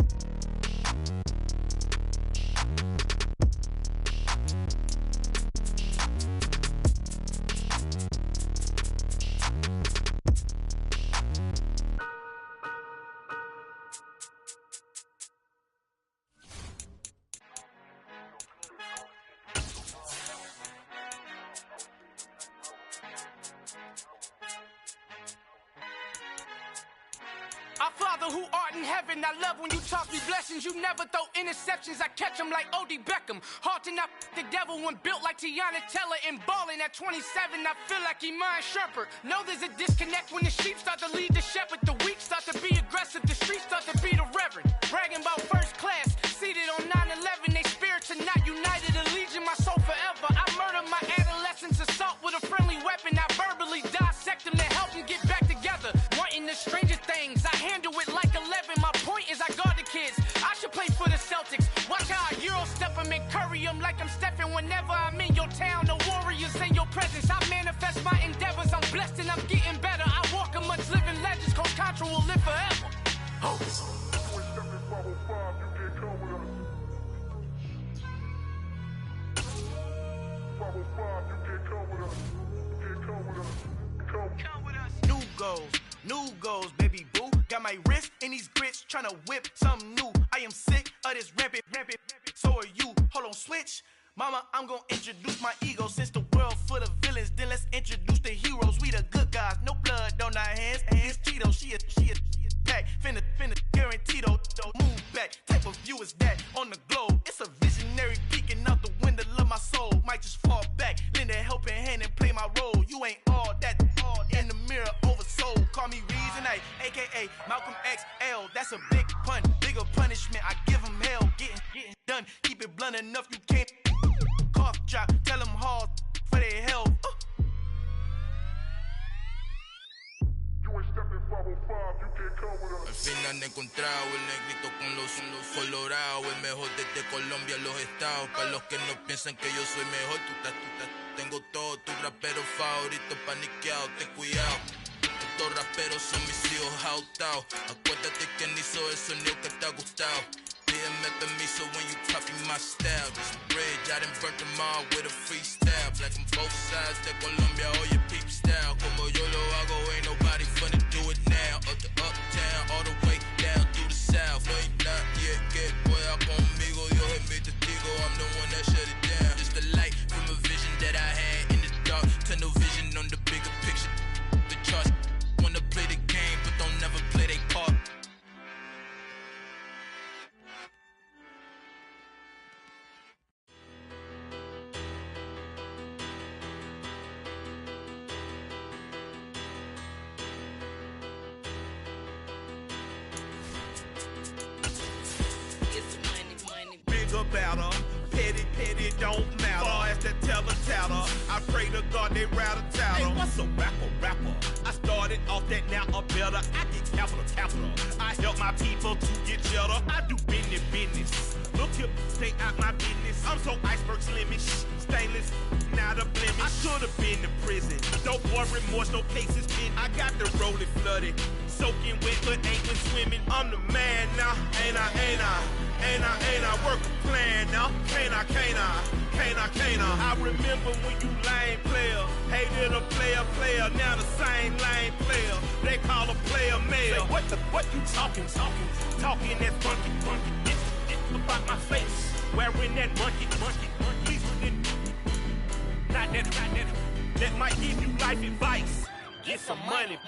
Our Father who art in heaven, I love when you toss me blessings. You never throw interceptions, I catch them like O.D. Beckham. Hard to knock the devil when built like Tiana Teller and balling at 27. I feel like Iman Shumpert. Know there's a disconnect when the sheep start to lead the shepherd. The weak start to be aggressive, the streets start to be the reverend. Bragging about first class, seated on 9/11. They spirits are not united, allegiance my soul forever. I murder my adolescence, assault with a friendly weapon. I verbally dissect them to help them get back together. Wanting the stranger things, I handle it like 11. My point is I guard the kids. I should play for the Celtics. Watch how I Euro step them and curry them like I'm Stephen. Whenever I'm in your town, the Warriors in your presence. I manifest my endeavors. I'm blessed and I'm getting better. I walk amongst living legends. Coach Contra will live forever. Oh. New goals, baby boo. Got my wrist in these grits, tryna whip something new. I am sick of this rampant. So are you. Hold on, switch. Mama, I'm gonna introduce my ego. Since the world full of villains, then let's introduce the heroes. We the good guys, no blood on our hands. Hands Tito, she a pack. Finna guaranteed move back. Type of view is that on the globe? It's a visionary peeking out the window of my soul. Might just fall back, lend a helping hand and play my role. You ain't all that in the mirror oversold. Call me Reason A, aka Malcolm XL. That's a big pun, bigger punishment. I give him hell, getting done. Keep it blunt enough, you can't cough drop. Tell them hard for their health. Al fin han encontrado el negrito con los colorados, el mejor desde Colombia, los estados. Para los que no piensan que yo soy mejor, tengo todos tus raperos favoritos paniqueados, ten cuidado. Estos raperos son mis hijos jautados. Acuérdate quién hizo el sonido que te ha gustado. BMF and me, so when you copy my style, this bridge, I done burnt them all with a freestyle. Black on both sides, de Colombia, all your peep style. Como yo lo hago, ain't nobody finna do it now. Up to uptown, all the way down through the south. No, ain't not yet, que pueda conmigo, Dios es mi testigo, I'm the one that shut it down. Just the light from a vision that I had in the dark, tunnel vision on the bigger picture. The charts wanna play the game, but don't never play their part. About her, petty, don't matter. Far as that teller, I pray to God they rattle tattle. Hey, what's a rapper? I started off that, now I'm better. I get capital. I help my people to get cheddar. I do business. Look here, stay out my business. I'm so iceberg slimish, stainless, not a blemish. I should've been to prison. No more remorse, no cases pinned. I got the rolling flooded, soaking wet, but ain't been swimming. I'm the man now, ain't I work a plan now. Can't I? I remember when you lame player, hated a player, now the same lame player. They call a player mayor. Say, what you talking? Talking that funky. It's about my face, wearing that monkey. Please not that. That might give you life advice. Get some money.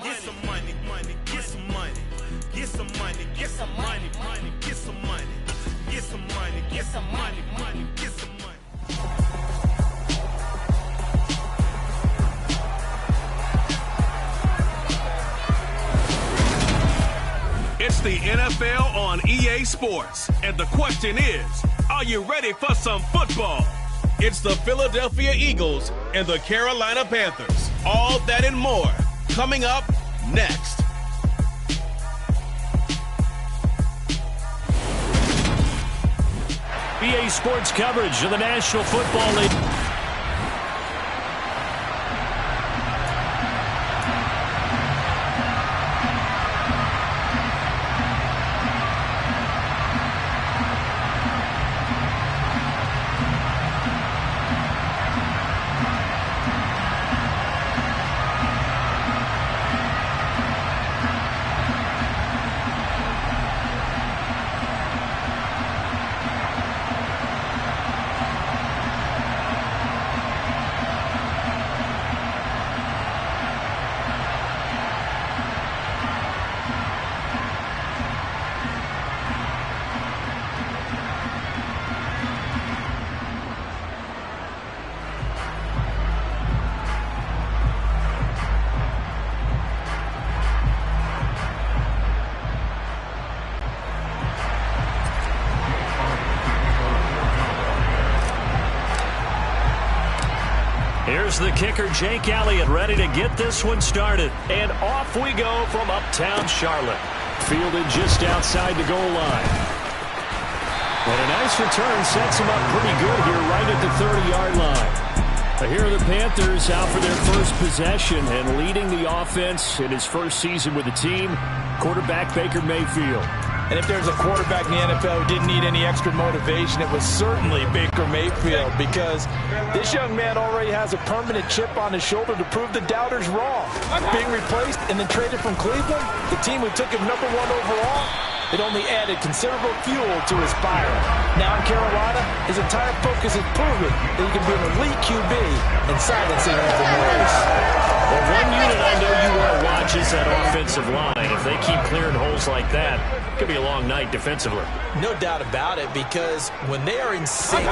It's the NFL on EA Sports, and the question is, are you ready for some football? It's the Philadelphia Eagles and the Carolina Panthers. All that and more coming up next. EA Sports coverage of the National Football League. Here's the kicker, Jake Elliott, ready to get this one started. And off we go from uptown Charlotte. Fielded just outside the goal line. And a nice return sets him up pretty good here right at the 30-yard line. Here are the Panthers out for their first possession and leading the offense in his first season with the team, quarterback Baker Mayfield. And if there's a quarterback in the NFL who didn't need any extra motivation, it was certainly Baker Mayfield, because this young man already has a permanent chip on his shoulder to prove the doubters wrong. Being replaced and then traded from Cleveland, the team who took him #1 overall, it only added considerable fuel to his fire. Now in Carolina, his entire focus is proving that he can be an elite QB and silencing all the noise. Well, one unit I know you want to watch is that offensive line. If they keep clearing holes like that, it could be a long night defensively. No doubt about it, because when they are in sync,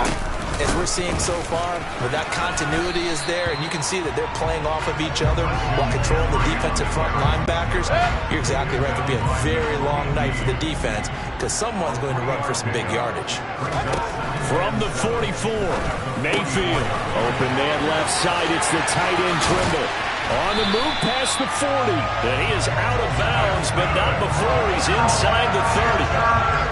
as we're seeing so far, where that continuity is there, and you can see that they're playing off of each other while controlling the defensive front linebackers, you're exactly right. It could be a very long night for the defense, because someone's going to run for some big yardage. From the 44, Mayfield. Open man left side, it's the tight end Trimble. On the move past the 40. And he is out of bounds, but not before he's inside the 30.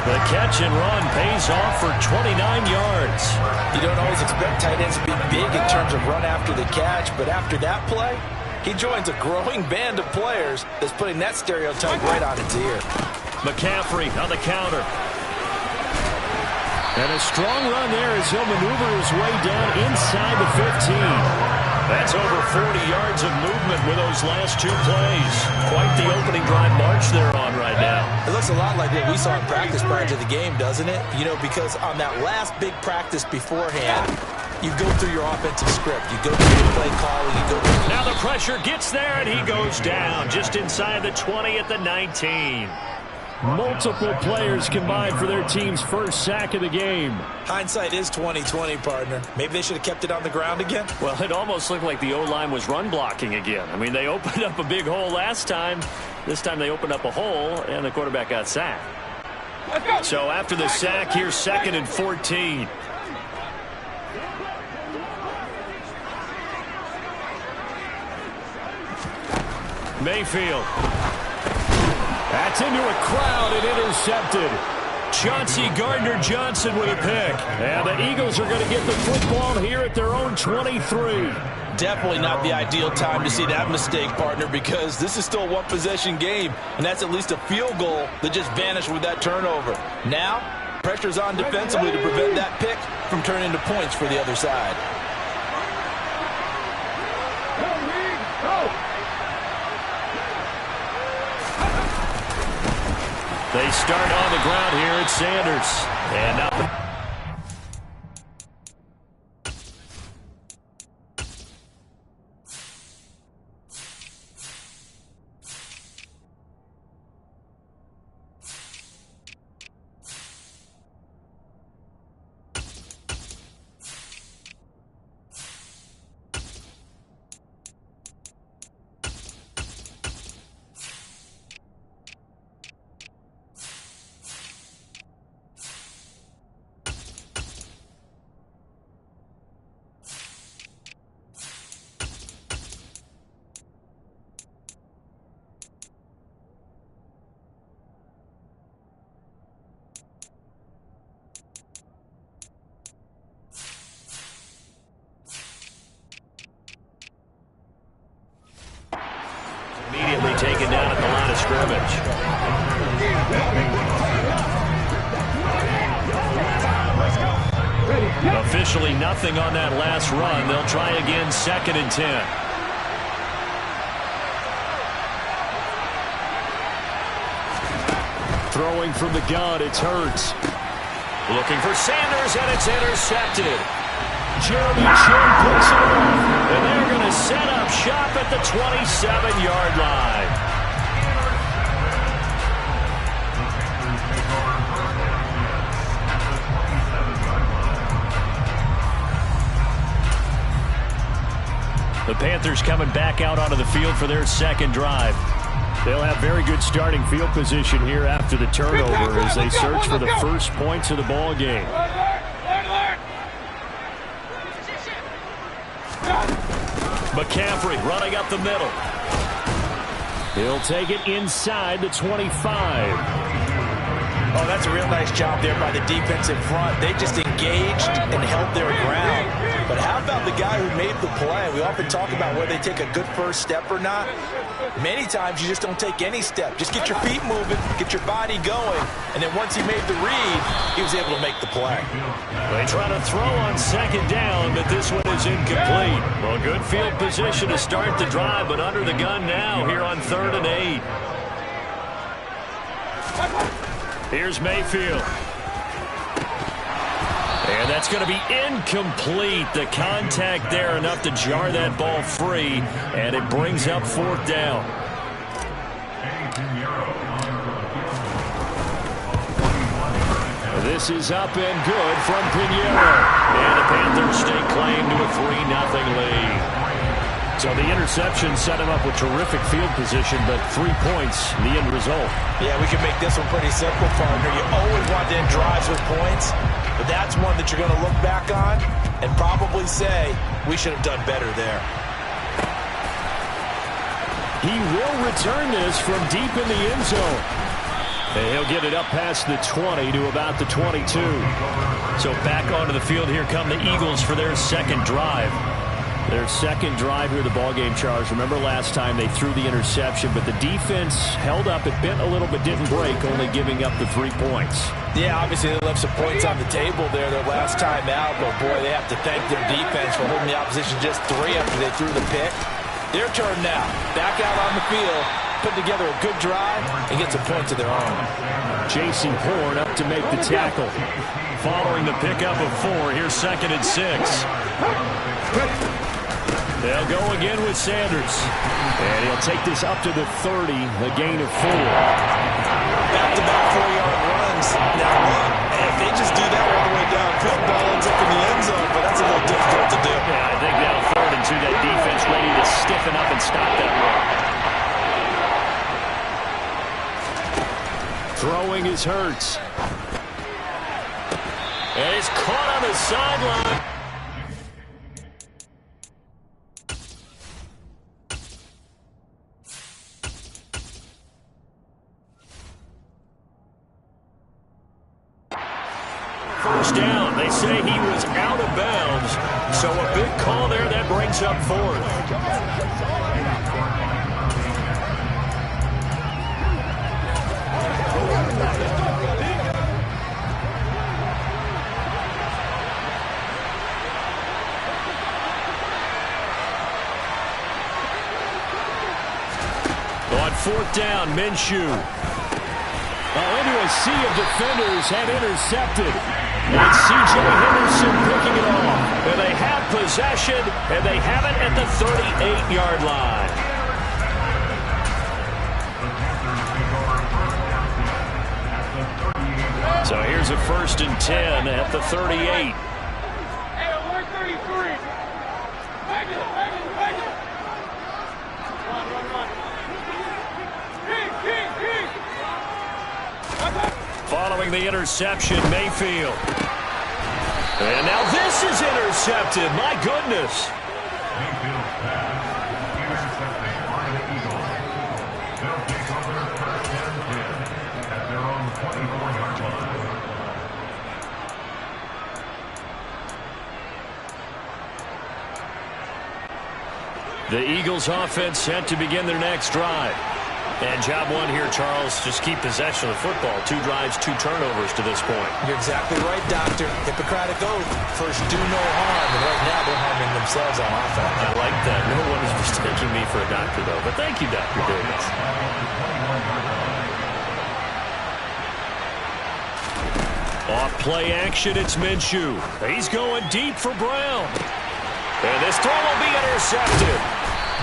The catch and run pays off for 29 yards. You don't always expect tight ends to be big in terms of run after the catch, but after that play, he joins a growing band of players that's putting that stereotype right on its ear. McCaffrey on the counter. And a strong run there as he'll maneuver his way down inside the 15. That's over 40 yards of movement with those last two plays. Quite the opening drive march they're on right now. It looks a lot like what we saw in practice prior to the game, doesn't it? You know, because on that last big practice beforehand, you go through your offensive script. You go through your play calling. You go through. Now the pressure gets there, and he goes down just inside the 20 at the 19. Multiple players combined for their team's first sack of the game. Hindsight is 20/20, partner. Maybe they should have kept it on the ground again. Well, it almost looked like the O-line was run blocking again. I mean, they opened up a big hole last time. This time they opened up a hole, and the quarterback got sacked. So after the sack, here's 2nd and 14. Mayfield. That's into a crowd and intercepted. Chauncey Gardner-Johnson with a pick. And the Eagles are going to get the football here at their own 23. Definitely not the ideal time to see that mistake, partner, because this is still a one-possession game, and that's at least a field goal that just vanished with that turnover. Now, pressure's on defensively to prevent that pick from turning into points for the other side. They start on the ground here at Sanders. And up. Immediately taken down at the line of scrimmage. Officially nothing on that last run. They'll try again, 2nd and 10. Throwing from the gun, it's Hurts. Looking for Sanders, and it's intercepted. Jeremy Chin puts it on, and they're going to set up shop at the 27-yard line. The Panthers coming back out onto the field for their second drive. They'll have very good starting field position here after the turnover as they search for the first points of the ball game. McCaffrey running up the middle. He'll take it inside the 25. Oh, that's a real nice job there by the defense in front. They just engaged and held their ground. But how about the guy who made the play? We often talk about whether they take a good first step or not. Many times you just don't take any step. Just get your feet moving, get your body going, and then once he made the read, he was able to make the play. They try to throw on 2nd down, but this one is incomplete. Well, good field position to start the drive, but under the gun now here on 3rd and 8. Here's Mayfield. And that's going to be incomplete. The contact there enough to jar that ball free, and it brings up 4th down. This is up and good from Pinheiro. And the Panthers stake claim to a 3-0 lead. So the interception set him up with terrific field position, but 3 points, the end result. Yeah, we can make this one pretty simple, partner. You always want to end drives with points, but that's one that you're going to look back on and probably say, we should have done better there. He will return this from deep in the end zone. And he'll get it up past the 20 to about the 22. So back onto the field, here come the Eagles for their second drive. Their second drive here, the ballgame, Charles. Remember last time they threw the interception, but the defense held up. It bent a little but didn't break, only giving up the 3 points. Yeah, obviously they left some points on the table there their last time out, but boy, they have to thank their defense for holding the opposition just 3 after they threw the pick. Their turn now. Back out on the field, put together a good drive, and get some points of their own. Jason Horn up to make the tackle. Following the pickup of 4, here's 2nd and 6. They'll go again with Sanders. And he'll take this up to the 30, a gain of 4. Back-to-back 4-yard runs. Now, if they just do that all the way downfield, ball ends up in the end zone, but that's a little difficult to do. Yeah, I think now 3rd and 2, that defense ready to stiffen up and stop that run. Throwing is Hurts. And he's caught on the sideline. First down. They say he was out of bounds. So a big call there. That brings up 4th. On 4th down, Minshew. Into a sea of defenders have intercepted. And C.J. Henderson picking it off. And they have possession, and they have it at the 38-yard line. So here's a 1st and 10 at the 38. Hey, 133. Back it. Following the interception, Mayfield. And now this is intercepted. My goodness. Mayfield intercepted by the Eagles. They'll take over 1st and 10 at their own 24-yard line. The Eagles offense set to begin their next drive. And job 1 here, Charles, just keep possession of the football. 2 drives, 2 turnovers to this point. You're exactly right, Doctor. Hippocratic oath. First, do no harm. And right now, they're harming themselves on offense. I like that. No one is mistaking me for a doctor, though. But thank you, Dr. Davis. Off play action, it's Minshew. He's going deep for Brown. And this throw will be intercepted.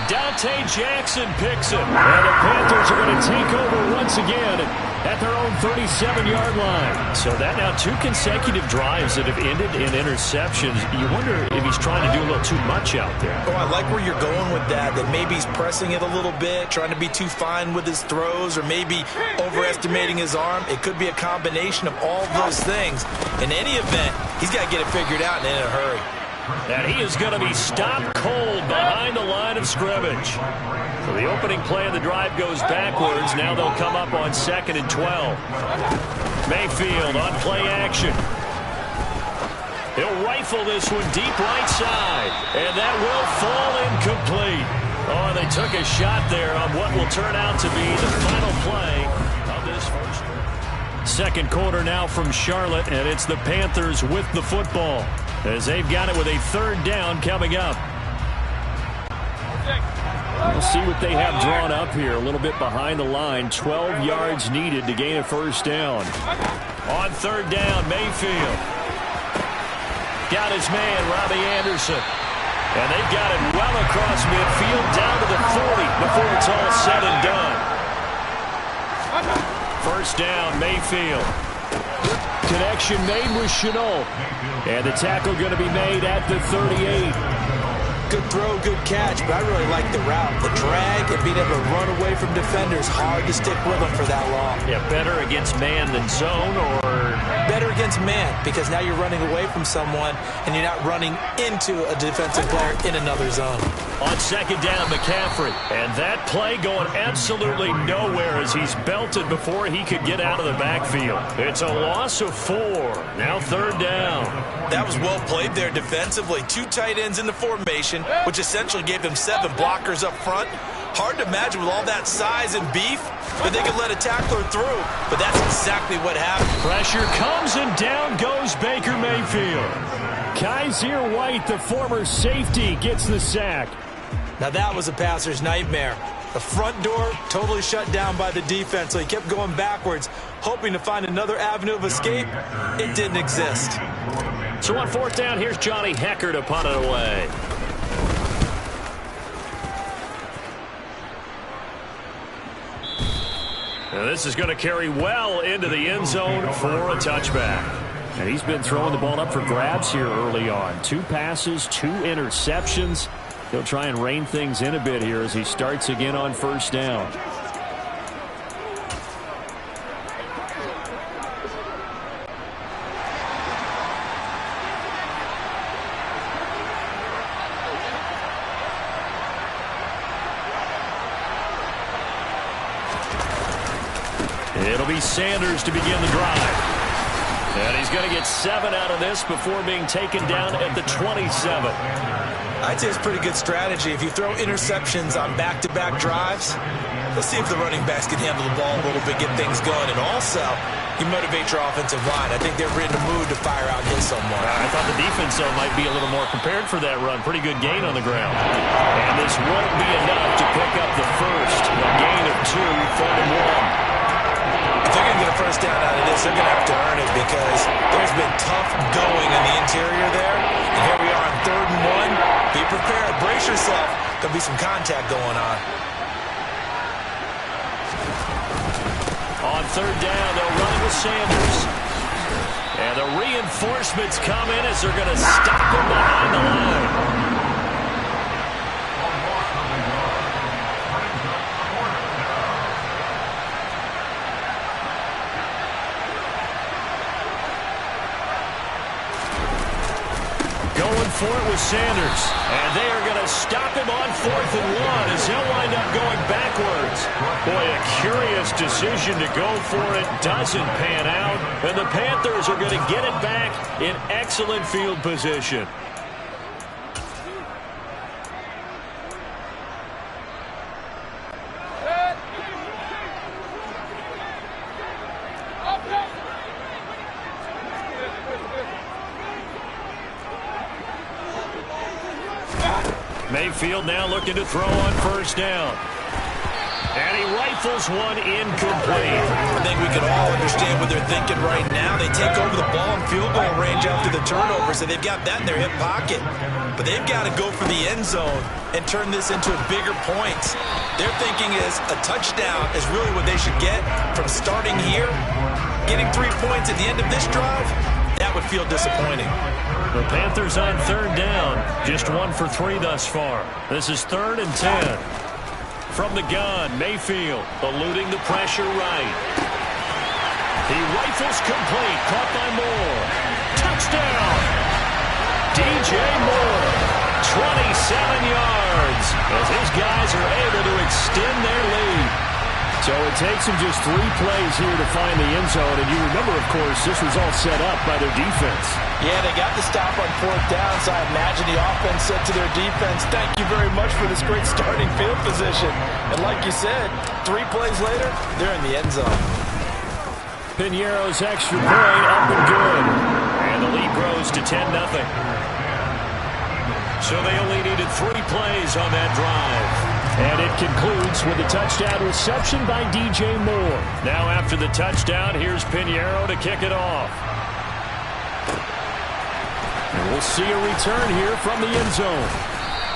Dante Jackson picks it. And the Panthers are going to take over once again at their own 37-yard line. So that now 2 consecutive drives that have ended in interceptions. You wonder if he's trying to do a little too much out there. Oh, I like where you're going with that maybe he's pressing it a little bit, trying to be too fine with his throws, or maybe overestimating his arm. It could be a combination of all those things. In any event, he's got to get it figured out and in a hurry. And he is going to be stopped cold behind the line of scrimmage. So the opening play of the drive goes backwards. Now they'll come up on 2nd and 12. Mayfield on play action. He'll rifle this one deep right side. And that will fall incomplete. Oh, they took a shot there on what will turn out to be the final play of this first quarter. Second quarter now from Charlotte, and it's the Panthers with the football, as they've got it with a 3rd down coming up. We'll see what they have drawn up here. A little bit behind the line. 12 yards needed to gain a 1st down. On 3rd down, Mayfield. Got his man, Robbie Anderson. And they've got it well across midfield down to the 40 before it's all said and done. 1st down, Mayfield. Connection made with Chenault. And the tackle going to be made at the 38. Good throw, good catch, but I really like the route. The drag and being able to run away from defenders, hard to stick with them for that long. Yeah, better against man than zone, or? better against man because now you're running away from someone and you're not running into a defensive player in another zone. On second down, McCaffrey. And that play going absolutely nowhere as he's belted before he could get out of the backfield. It's a loss of 4. Now third down. That was well played there defensively. 2 tight ends in the formation, which essentially gave them 7 blockers up front. Hard to imagine with all that size and beef that they could let a tackler through, but that's exactly what happened. Pressure comes and down goes Baker Mayfield. Kaiser White, the former safety, gets the sack. Now that was a passer's nightmare. The front door totally shut down by the defense, so he kept going backwards, hoping to find another avenue of escape. It didn't exist. So on fourth down, here's Johnny Hecker to punt it away. Now this is going to carry well into the end zone for a touchback. And he's been throwing the ball up for grabs here early on. 2 passes, 2 interceptions. He'll try and rein things in a bit here as he starts again on first down. It'll be Sanders to begin the drive. And he's going to get 7 out of this before being taken down at the 27. I'd say it's a pretty good strategy. If you throw interceptions on back-to-back drives, let's see if the running backs can handle the ball a little bit, get things going. And also, you motivate your offensive line. I think they're in the mood to fire out his someone. I thought the defense, though, might be a little more prepared for that run. Pretty good gain on the ground. And this won't be enough to pick up the first. A gain of 2, 3rd and 1. If they're going to get a first down out of this, they're going to have to earn it because there's been tough going in the interior there. And here we are on 3rd and 1. Be prepared. Brace yourself. There'll be some contact going on. On 3rd down, they'll run with Sanders. And the reinforcements come in as they're going to stop him behind the line. Going for it with Sanders. And they are going to stop him on 4th and 1 as he'll wind up going backwards. Boy, a curious decision to go for it. Doesn't pan out. And the Panthers are going to get it back in excellent field position. Mayfield now looking to throw on first down. And he rifles one incomplete. I think we can all understand what they're thinking right now. They take over the ball in field goal range after the turnover, so they've got that in their hip pocket. But they've got to go for the end zone and turn this into a bigger point. Their thinking is a touchdown is really what they should get from starting here. Getting 3 points at the end of this drive, that would feel disappointing. The Panthers on 3rd down. Just 1 for 3 thus far. This is 3rd and 10. From the gun, Mayfield eluding the pressure right. He rifles complete. Caught by Moore. Touchdown! DJ Moore. 27 yards as his guys are able to extend their lead. So it takes them just 3 plays here to find the end zone. And you remember, of course, this was all set up by their defense. Yeah, they got the stop on 4th down, so I imagine the offense said to their defense, thank you very much for this great starting field position. And like you said, 3 plays later, they're in the end zone. Piñeiro's extra point up and good. And the lead grows to 10-0. So they only needed 3 plays on that drive. And it concludes with a touchdown reception by DJ Moore. Now after the touchdown, here's Piñeiro to kick it off. And we'll see a return here from the end zone.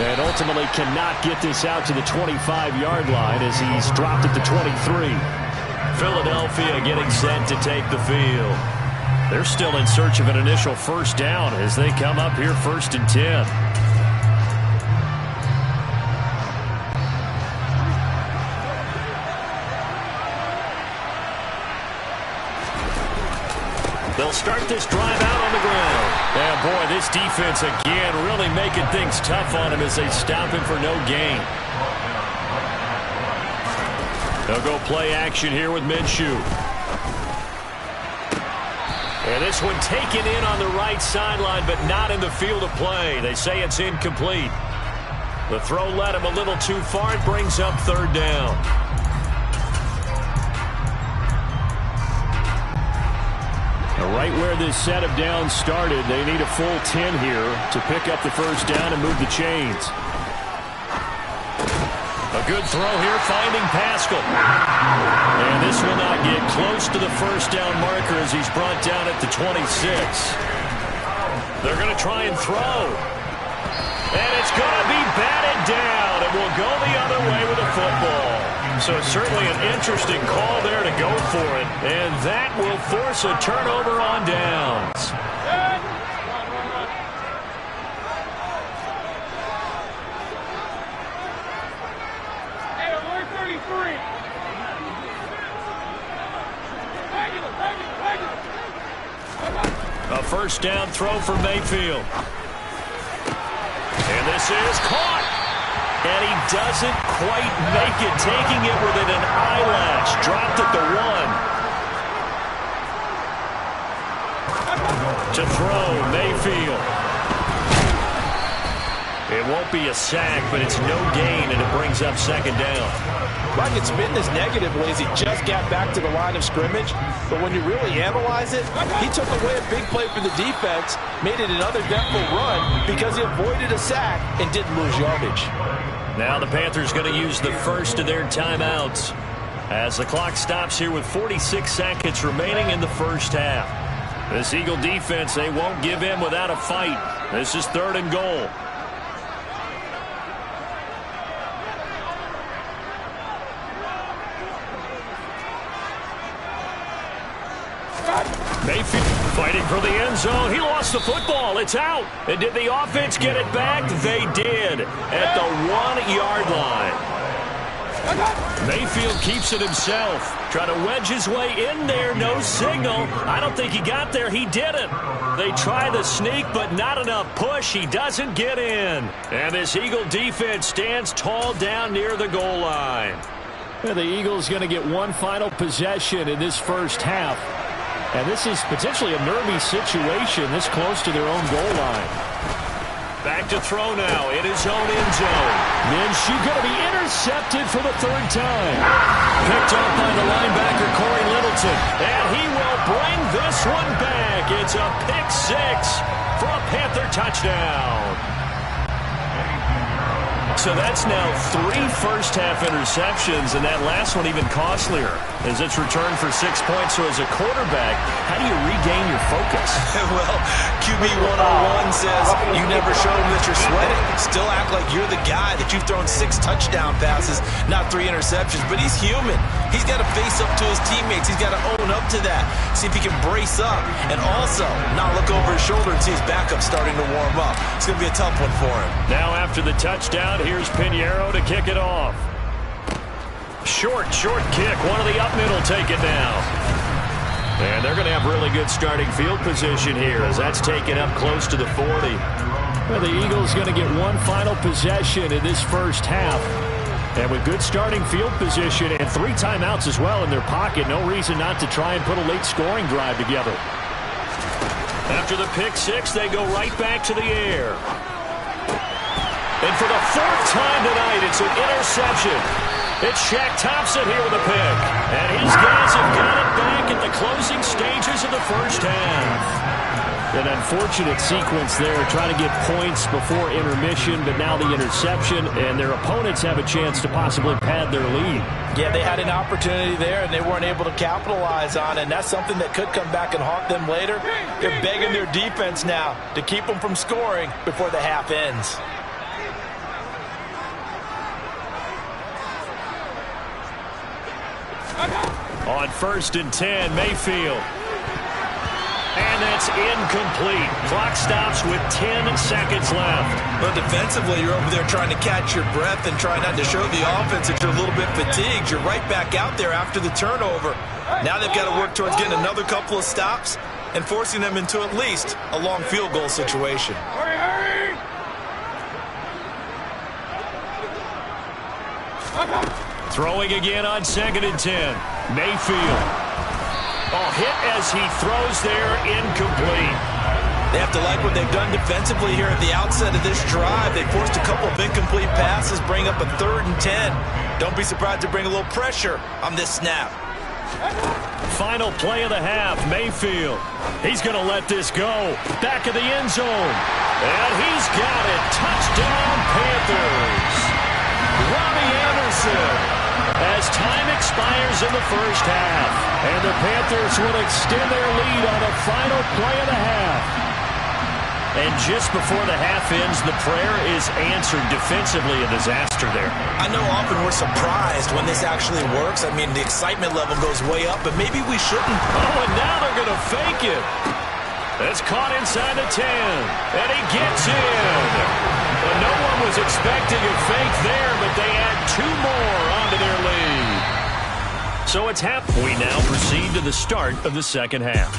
And ultimately cannot get this out to the 25-yard line as he's dropped at the 23. Philadelphia getting set to take the field. They're still in search of an initial first down as they come up here 1st and 10. They'll start this drive out on the ground. And boy, this defense again really making things tough on him as they stop him for no gain. They'll go play action here with Minshew. And this one taken in on the right sideline, but not in the field of play. They say it's incomplete. The throw led him a little too far. It brings up third down. Right where this set of downs started, they need a full 10 here to pick up the first down and move the chains. A good throw here, finding Pascal. And this will not get close to the first down marker as he's brought down at the 26. They're going to try and throw. And it's going to be batted down, and we'll go the other way with the football. So certainly an interesting call there to go for it, and that will force a turnover on downs. A first down throw for Mayfield. And this is caught. And he doesn't quite make it, taking it within an eyelash. Dropped at the 1. To throw, Mayfield. It won't be a sack, but it's no gain, and it brings up second down. I can spin this negatively as he just got back to the line of scrimmage, but when you really analyze it, he took away a big play for the defense, made it another downfield run because he avoided a sack and didn't lose yardage. Now the Panthers going to use the first of their timeouts as the clock stops here with 46 seconds remaining in the first half. This Eagle defense, they won't give in without a fight. This is 3rd and goal. Mayfield fighting for the end zone. He lost the football. It's out. And did the offense get it back? They did at the 1-yard line. Mayfield keeps it himself. Trying to wedge his way in there. No signal. I don't think he got there. He didn't. They try the sneak, but not enough push. He doesn't get in. And this Eagle defense stands tall down near the goal line. The Eagles going to get one final possession in this first half. And this is potentially a nervy situation this close to their own goal line. Back to throw now in his own end zone. Minshew going to be intercepted for the 3rd time. Picked up by the linebacker, Corey Littleton. And he will bring this one back. It's a pick 6 for a Panther touchdown. So that's now 3 first-half interceptions, and that last one even costlier as it's returned for 6 points. So as a quarterback, how do you regain your focus? Well, QB 101 says you never show him that you're sweating. Still act like you're the guy, that you've thrown 6 touchdown passes, not 3 interceptions. But he's human. He's got to face up to his teammates. He's got to own up to that, see if he can brace up, and also not look over his shoulder and see his backup starting to warm up. It's going to be a tough one for him. Now after the touchdown, here's Pinheiro to kick it off. Short kick. One of the up middle take it down. And they're going to have really good starting field position here as that's taken up close to the 40. Well, the Eagles going to get one final possession in this first half. And with good starting field position and 3 timeouts as well in their pocket, no reason not to try and put a late scoring drive together. After the pick 6, they go right back to the air. And for the 4th time tonight, it's an interception. It's Shaq Thompson here with a pick. And his guys have got it back at the closing stages of the first half. An unfortunate sequence there, trying to get points before intermission, but now the interception, and their opponents have a chance to possibly pad their lead. Yeah, they had an opportunity there, and they weren't able to capitalize on it, and that's something that could come back and haunt them later. They're begging their defense now to keep them from scoring before the half ends. On 1st and 10, Mayfield. And that's incomplete. Clock stops with 10 seconds left. But defensively, you're over there trying to catch your breath and try not to show the offense that you're a little bit fatigued. You're right back out there after the turnover. Now they've got to work towards getting another couple of stops and forcing them into at least a long field goal situation. Hurry! Throwing again on 2nd and 10. Mayfield. Hit as he throws there, incomplete. They have to like what they've done defensively here at the outset of this drive. They forced a couple of incomplete passes, bring up a 3rd and 10. Don't be surprised to bring a little pressure on this snap. Final play of the half, Mayfield. He's going to let this go. Back of the end zone. And he's got it. Touchdown, Panthers. Robbie Anderson. As time expires in the first half. And the Panthers will extend their lead on the final play of the half. And just before the half ends, the prayer is answered. Defensively, a disaster there. I know often we're surprised when this actually works. I mean, the excitement level goes way up, but maybe we shouldn't. Oh, and now they're going to fake it. It's caught inside the 10, and he gets in. Well, no one was expecting a fake there, but they add 2 more onto their lead. So it's half. We now proceed to the start of the second half.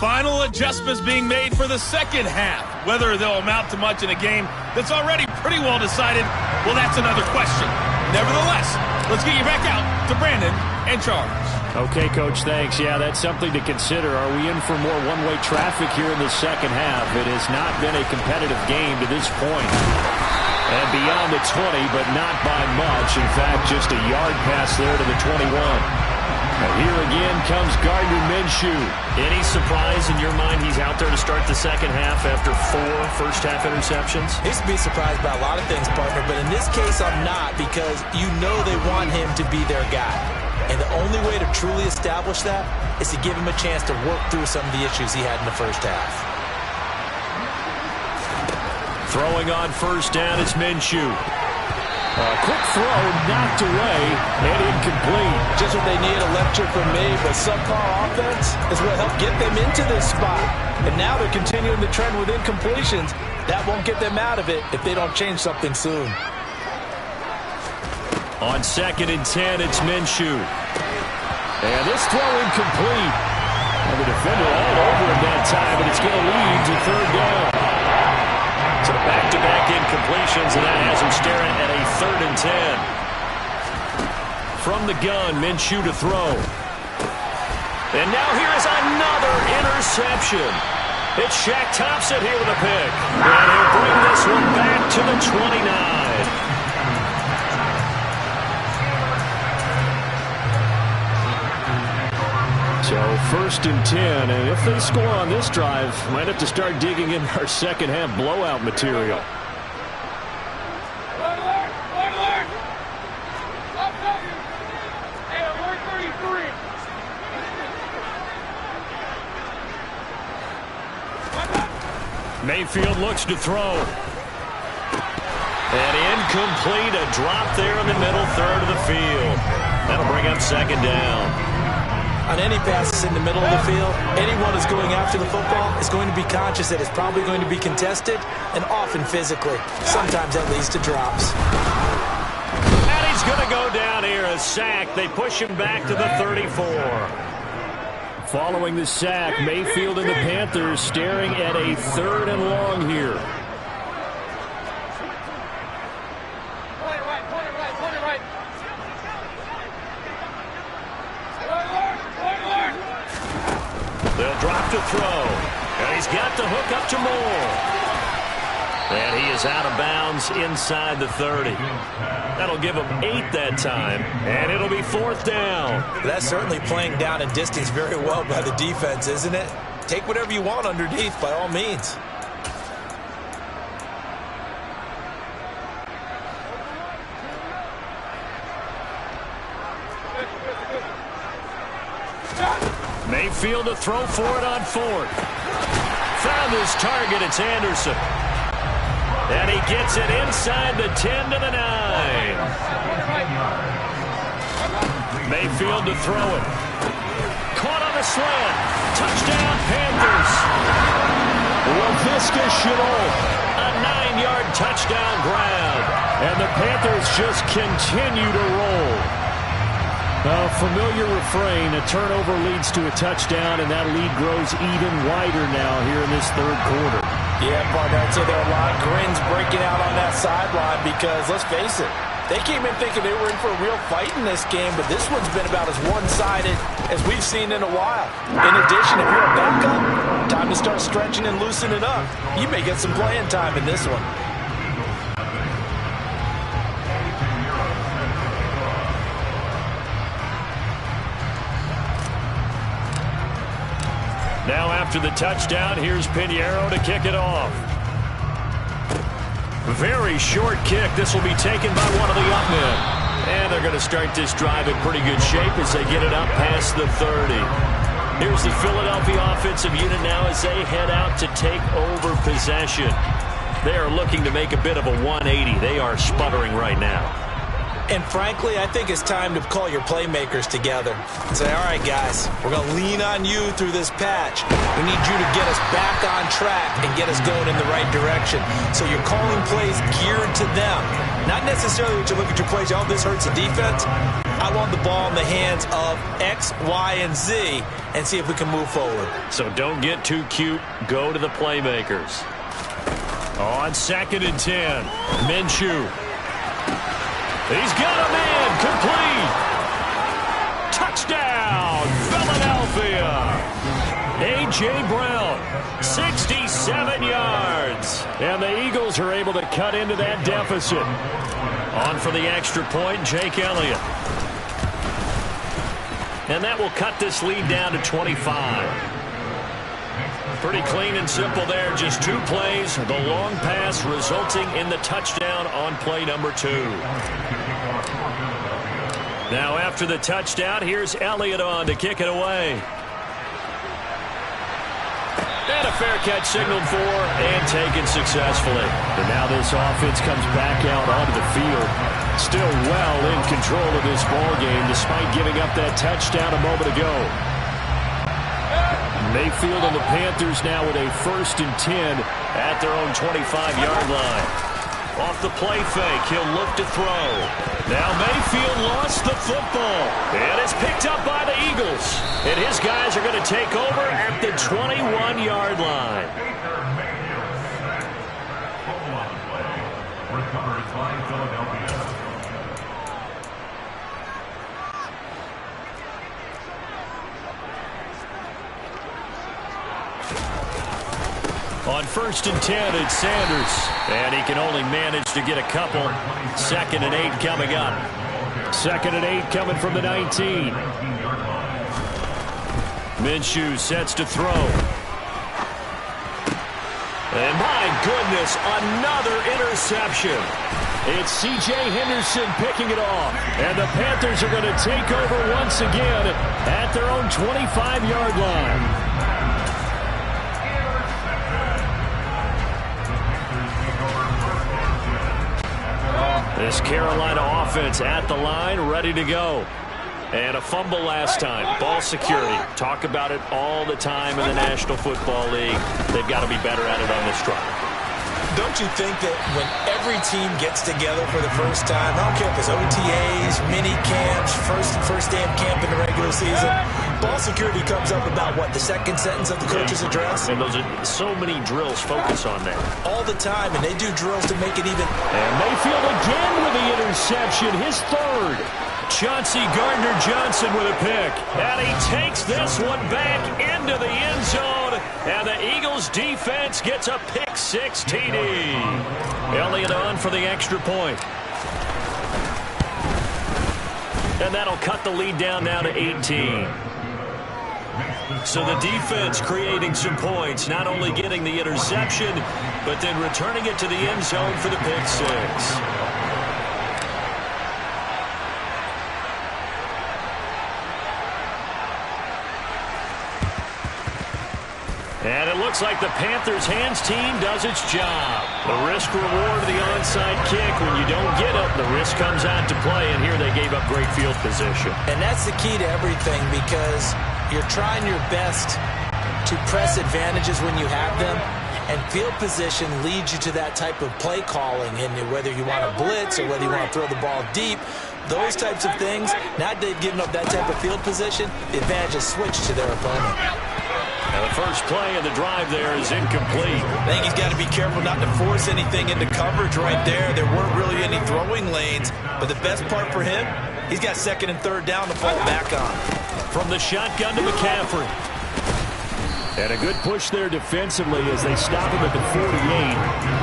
Final adjustments being made for the second half. Whether they'll amount to much in a game that's already pretty well decided, well, that's another question. Nevertheless, let's get you back out to Brandon and Charles. Okay, Coach, thanks. Yeah, that's something to consider. Are we in for more one-way traffic here in the second half? It has not been a competitive game to this point. And beyond the 20, but not by much. In fact, just a yard pass there to the 21. Here again comes Gardner Minshew. Any surprise in your mind he's out there to start the second half after 4 first-half interceptions? He's to be surprised by a lot of things, partner, but in this case I'm not, because you know they want him to be their guy. And the only way to truly establish that is to give him a chance to work through some of the issues he had in the first half. Throwing on first down is Minshew. A quick throw knocked away and incomplete. Just what they need, a lecture from me, but subpar offense is what helped get them into this spot. And now they're continuing the trend with incompletions. That won't get them out of it if they don't change something soon. On 2nd and 10, it's Minshew. And this throw incomplete. And the defender all over him that time, and it's going to lead to 3rd down. So back-to-back incompletions, and that has him staring at a 3rd and 10. From the gun, Minshew to throw. And now here is another interception. It's Shaq Thompson here with a pick. And he'll bring this one back to the 29. So 1st and 10, and if they score on this drive, might have to start digging in our second half blowout material. Mayfield looks to throw. And incomplete, a drop there in the middle 3rd of the field. That'll bring up 2nd down. On any passes in the middle of the field, anyone who's going after the football is going to be conscious that it's probably going to be contested, and often physically. Sometimes that leads to drops. And he's going to go down here, a sack. They push him back to the 34. Following the sack, Mayfield and the Panthers staring at a 3rd and long here. They'll drop to throw. And he's got the hook up to Moore. And he is out of bounds inside the 30. That'll give him 8 that time. And it'll be 4th down. That's certainly playing down and distance very well by the defense, isn't it? Take whatever you want underneath by all means. Mayfield to throw for it on 4th. Found his target. It's Anderson. And he gets it inside the 10 to the 9. Mayfield to throw it. Caught on the slant. Touchdown, Panthers. Laviska Shenault. A 9-yard touchdown grab. And the Panthers just continue to roll. A familiar refrain, a turnover leads to a touchdown, and that lead grows even wider now here in this third quarter. Yeah, partner, I'd say there are a lot of grins breaking out on that sideline because, let's face it, they came in thinking they were in for a real fight in this game, but this one's been about as one-sided as we've seen in a while. In addition, if you're a backup, time to start stretching and loosening up. You may get some playing time in this one. Now after the touchdown, here's Pinheiro to kick it off. Very short kick. This will be taken by one of the up men. And they're going to start this drive in pretty good shape as they get it up past the 30. Here's the Philadelphia offensive unit now as they head out to take over possession. They are looking to make a bit of a 180. They are sputtering right now. And frankly, I think it's time to call your playmakers together and say, all right, guys, we're going to lean on you through this patch. We need you to get us back on track and get us going in the right direction. So you're calling plays geared to them. Not necessarily what you look at your plays, oh, this hurts the defense. I want the ball in the hands of X, Y, and Z and see if we can move forward. So don't get too cute. Go to the playmakers. On 2nd and 10, Minshew. He's got a man complete. Touchdown, Philadelphia. A.J. Brown, 67 yards. And the Eagles are able to cut into that deficit. On for the extra point, Jake Elliott. And that will cut this lead down to 25. Pretty clean and simple there. Just 2 plays. The long pass resulting in the touchdown on play number 2. Now after the touchdown, here's Elliott on to kick it away. And a fair catch signaled for and taken successfully. And now this offense comes back out onto the field. Still well in control of this ball game despite giving up that touchdown a moment ago. Mayfield and the Panthers now with a 1st and 10 at their own 25-yard line. Off the play fake, he'll look to throw. Now Mayfield lost the football. And it's picked up by the Eagles. And his guys are going to take over at the 21-yard line. Recovered by Philadelphia. On 1st and 10, it's Sanders. And he can only manage to get a couple. 2nd and 8 coming up. 2nd and 8 coming from the 19. Minshew sets to throw. And my goodness, another interception. It's C.J. Henderson picking it off. And the Panthers are going to take over once again at their own 25-yard line. This Carolina offense at the line, ready to go. And a fumble last time. Ball security. Talk about it all the time in the National Football League. They've got to be better at it on this drive. Don't you think that when every team gets together for the first time, I don't care if it's OTAs, mini camps, first day of camp in the regular season, ball security comes up about, what, the 2nd sentence of the coach's address? And those are so many drills focus on that. All the time, and they do drills to make it even. And Mayfield again with the interception, his 3rd. Chauncey Gardner-Johnson with a pick. And he takes this one back into the end zone. And the Eagles defense gets a pick 6 TD. Elliott on for the extra point. And that'll cut the lead down now to 18. So the defense creating some points, not only getting the interception, but then returning it to the end zone for the pick 6. And it looks like the Panthers' hands team does its job. The risk-reward of the onside kick. When you don't get it, the risk comes out to play, and here they gave up great field position. And that's the key to everything because you're trying your best to press advantages when you have them, and field position leads you to that type of play calling. And whether you want to blitz or whether you want to throw the ball deep, those types of things, now that they've given up that type of field position, the advantage has switched to their opponent. And the first play of the drive there is incomplete. I think he's got to be careful not to force anything into coverage right there. There weren't really any throwing lanes, but the best part for him, he's got second and third down to fall back on. From the shotgun to McCaffrey. And a good push there defensively as they stop him at the 48.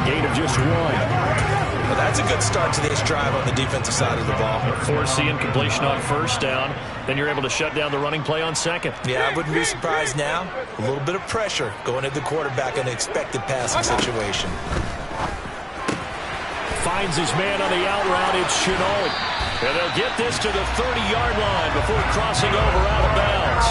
Gain of just 1. Well, that's a good start to this drive on the defensive side of the ball. Force the incompletion on first down. Then you're able to shut down the running play on second. Yeah, I wouldn't be surprised now. A little bit of pressure going at the quarterback in an expected passing situation. Finds his man on the out route. It's Chennault. And they'll get this to the 30-yard line before crossing over out of bounds.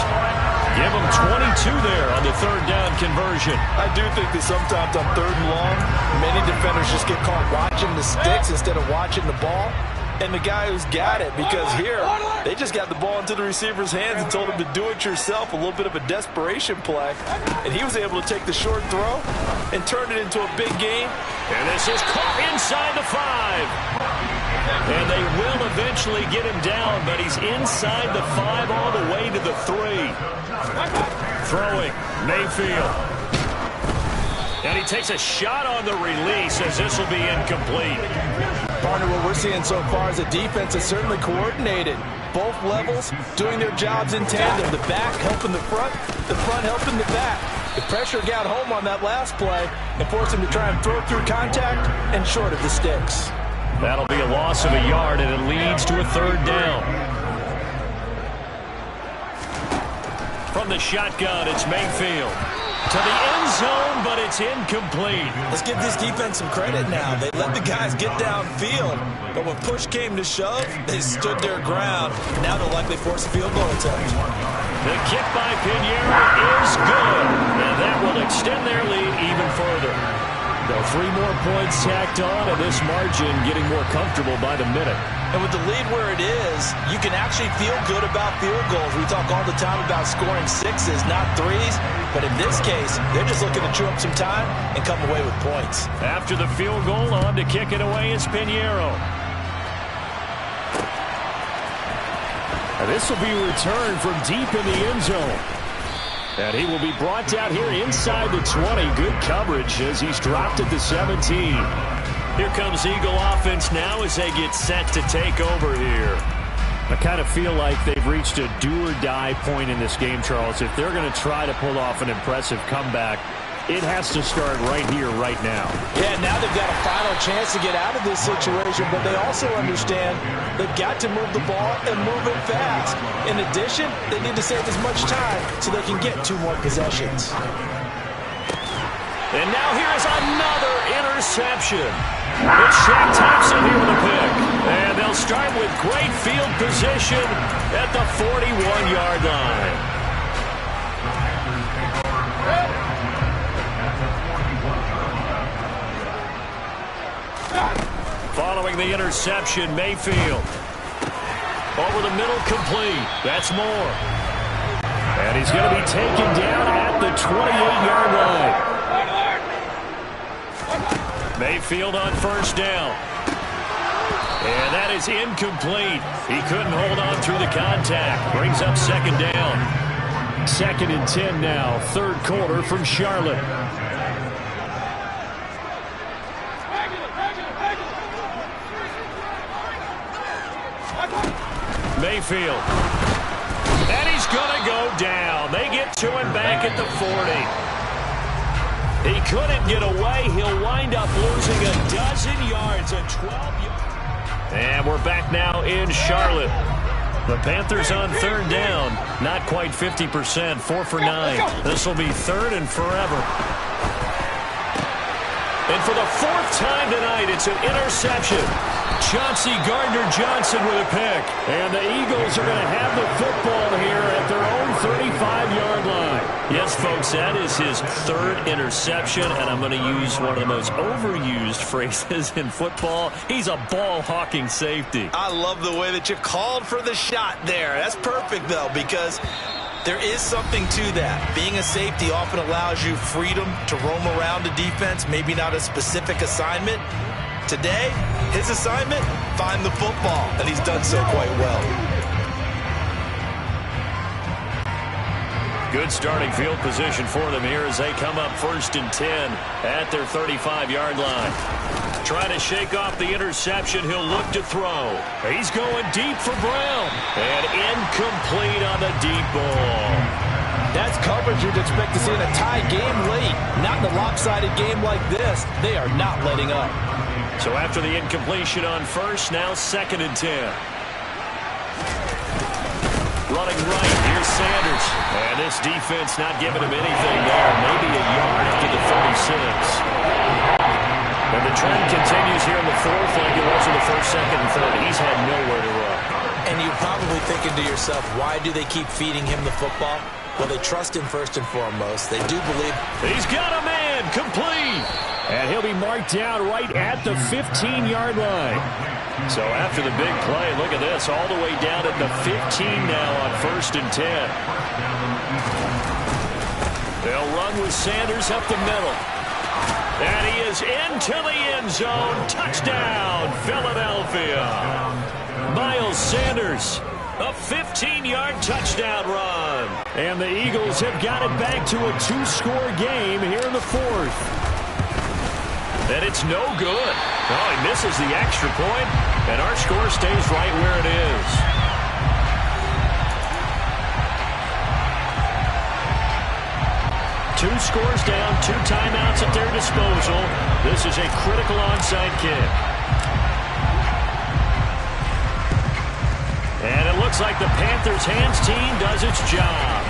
Give them 22 there on the third down conversion. I do think that sometimes on third and long, many defenders just get caught watching the sticks instead of watching the ball. And the guy who's got it, because here, they just got the ball into the receiver's hands and told him to do it yourself, a little bit of a desperation play. And he was able to take the short throw and turn it into a big gain. And this is caught inside the 5. And they will eventually get him down, but he's inside the 5 all the way to the 3. Throwing, Mayfield. And he takes a shot on the release as this will be incomplete. Partner, what we're seeing so far is the defense is certainly coordinated. Both levels doing their jobs in tandem. The back helping the front helping the back. The pressure got home on that last play and forced him to try and throw through contact and short of the sticks. That'll be a loss of a yard, and it leads to a third down. From the shotgun, it's Mayfield. To the end zone, but it's incomplete. Let's give this defense some credit now. They let the guys get downfield, but when push came to shove, they stood their ground. Now they'll likely force a field goal attempt. The kick by Pinheiro is good, and that will extend their lead even further. Though 3 more points tacked on, and this margin getting more comfortable by the minute. And with the lead where it is, you can actually feel good about field goals. We talk all the time about scoring 6s, not 3s. But in this case, they're just looking to chew up some time and come away with points. After the field goal, on to kick it away is Pinheiro. And this will be returned from deep in the end zone. And he will be brought down here inside the 20. Good coverage as he's dropped at the 17. Here comes Eagle offense now as they get set to take over here. I kind of feel like they've reached a do-or-die point in this game, Charles. If they're going to try to pull off an impressive comeback, it has to start right here, right now. Yeah, now they've got a final chance to get out of this situation, but they also understand they've got to move the ball and move it fast. In addition, they need to save as much time so they can get 2 more possessions. And now here is another interception. It's Shaq Thompson here with a pick. And they'll start with great field position at the 41-yard line. Following the interception, Mayfield. Over the middle, complete. That's more. And he's going to be taken down at the 28-yard line. Mayfield on first down. And that is incomplete. He couldn't hold on through the contact. Brings up second down. 2nd and 10 now. 3rd quarter from Charlotte. Mayfield. And he's going to go down. They get to him back at the 40. He couldn't get away. He'll wind up losing a dozen yards, a 12-yard. And we're back now in Charlotte. The Panthers on 3rd down. Not quite 50%, 4 for 9. This will be 3rd and forever. And for the 4th time tonight, it's an interception. Chauncey Gardner-Johnson with a pick. And the Eagles are going to have the football here at their own 35-yard line. Yes, folks, that is his 3rd interception, and I'm going to use one of the most overused phrases in football. He's a ball-hawking safety. I love the way that you called for the shot there. That's perfect, though, because there is something to that. Being a safety often allows you freedom to roam around the defense, maybe not a specific assignment. Today, his assignment, find the football, and he's done so quite well. Good starting field position for them here as they come up 1st and 10 at their 35-yard line. Trying to shake off the interception. He'll look to throw. He's going deep for Brown. And incomplete on the deep ball. That's coverage you'd expect to see in a tie game late. Not in a lopsided game like this. They are not letting up. So after the incompletion on 1st, now 2nd and 10. Running right, here's Sanders. And this defense not giving him anything there. Maybe a yard to the 36. And the trend continues here in the 4th like it was in the 1st, 2nd, and 3rd. He's had nowhere to run. And you're probably thinking to yourself, why do they keep feeding him the football? Well, they trust him first and foremost. They do believe. He's got a man, complete. And he'll be marked down right at the 15-yard line. So after the big play, look at this, all the way down at the 15 now on 1st and 10. They'll run with Sanders up the middle. And he is into the end zone. Touchdown, Philadelphia. Miles Sanders, a 15-yard touchdown run. And the Eagles have got it back to a 2-score game here in the 4th. And it's no good. Oh, he misses the extra point, and our score stays right where it is. Two scores down, 2 timeouts at their disposal. This is a critical onside kick. And it looks like the Panthers' hands team does its job.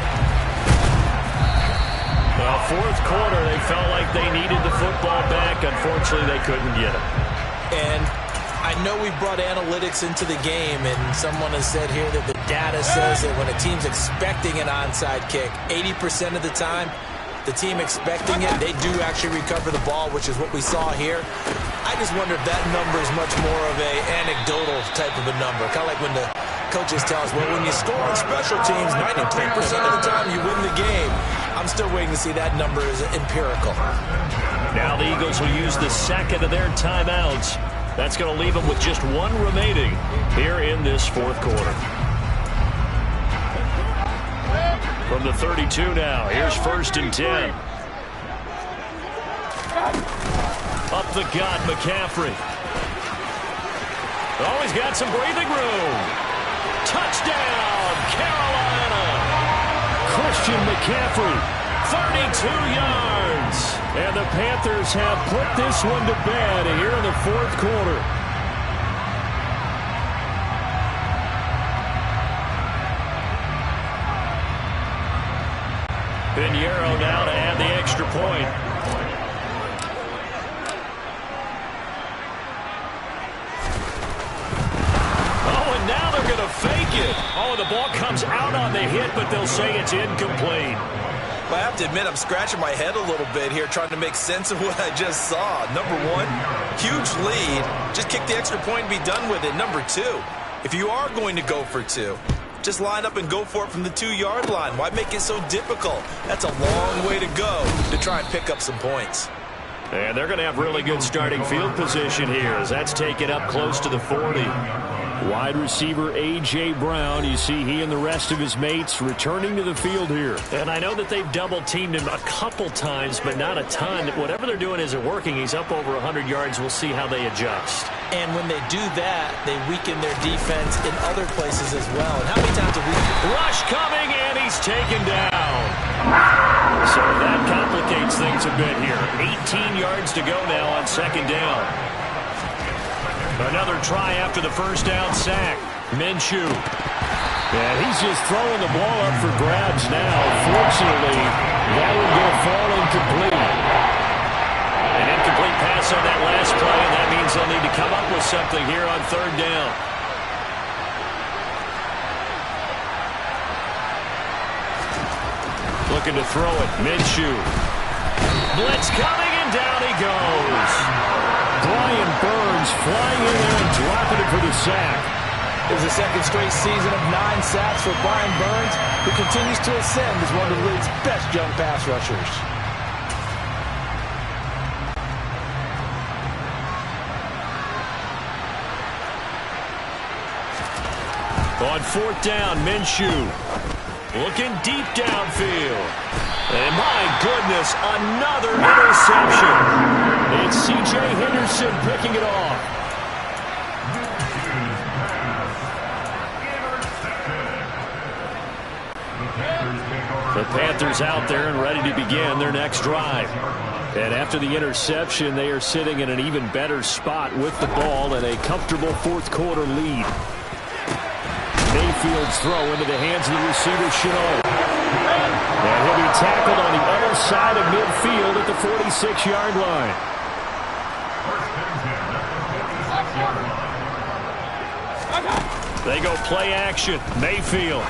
Well, 4th quarter, they felt like they needed the football back. Unfortunately, they couldn't get it. And I know we brought analytics into the game, and someone has said here that the data says that when a team's expecting an onside kick, 80% of the time, the team expecting it, they do actually recover the ball, which is what we saw here. I just wonder if that number is much more of a anecdotal type of a number. Kind of like when the coaches tell us, well, when you score on special teams, 93% of the time you win the game. I'm still waiting to see that number is empirical. Now the Eagles will use the 2nd of their timeouts. That's going to leave them with just 1 remaining here in this 4th quarter. From the 32 now, here's 1st and 10. Up the gut, McCaffrey. Oh, he's got some breathing room. Touchdown, Carolina. Christian McCaffrey, 32 yards. And the Panthers have put this one to bed here in the 4th quarter. Pinheiro now to add the extra point. Oh, and now they're going to fake it. Oh, the ball comes out on the hit, but they'll say it's incomplete. Well, I have to admit, I'm scratching my head a little bit here trying to make sense of what I just saw. Number 1, huge lead. Just kick the extra point and be done with it. Number 2, if you are going to go for 2, just line up and go for it from the 2-yard line. Why make it so difficult? That's a long way to go to try and pick up some points. And they're going to have really good starting field position here as that's taken up close to the 40. Wide receiver A.J. Brown, you see he and the rest of his mates returning to the field here. And I know that they've double-teamed him a couple times, but not a ton. Whatever they're doing isn't working. He's up over 100 yards. We'll see how they adjust. And when they do that, they weaken their defense in other places as well. And how many times have we... Rush coming, and he's taken down. So that complicates things a bit here. 18 yards to go now on 2nd down. Another try after the 1st down sack. Minshew. Yeah, he's just throwing the ball up for grabs now. Fortunately, that one going to fall incomplete. An incomplete pass on that last play, and that means they'll need to come up with something here on 3rd down. Looking to throw it. Minshew. Blitz coming, and down he goes. Brian Burns flying in there and dropping it for the sack. It was the 2nd straight season of 9 sacks for Brian Burns, who continues to ascend as one of the league's best young pass rushers. On 4th down, Minshew looking deep downfield. And my goodness, another interception. It's C.J. Henderson picking it off. The Panthers out there and ready to begin their next drive. And after the interception, they are sitting in an even better spot with the ball and a comfortable fourth quarter lead. Mayfield's throw into the hands of the receiver, Shenault. And he'll be tackled on the other side of midfield at the 46-yard line. They go play action. Mayfield.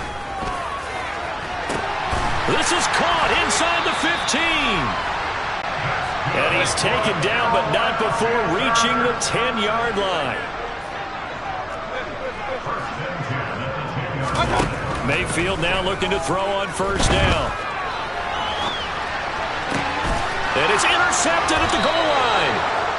This is caught inside the 15. And he's taken down, but not before reaching the 10-yard line. Mayfield now looking to throw on 1st down. And it's intercepted at the goal line.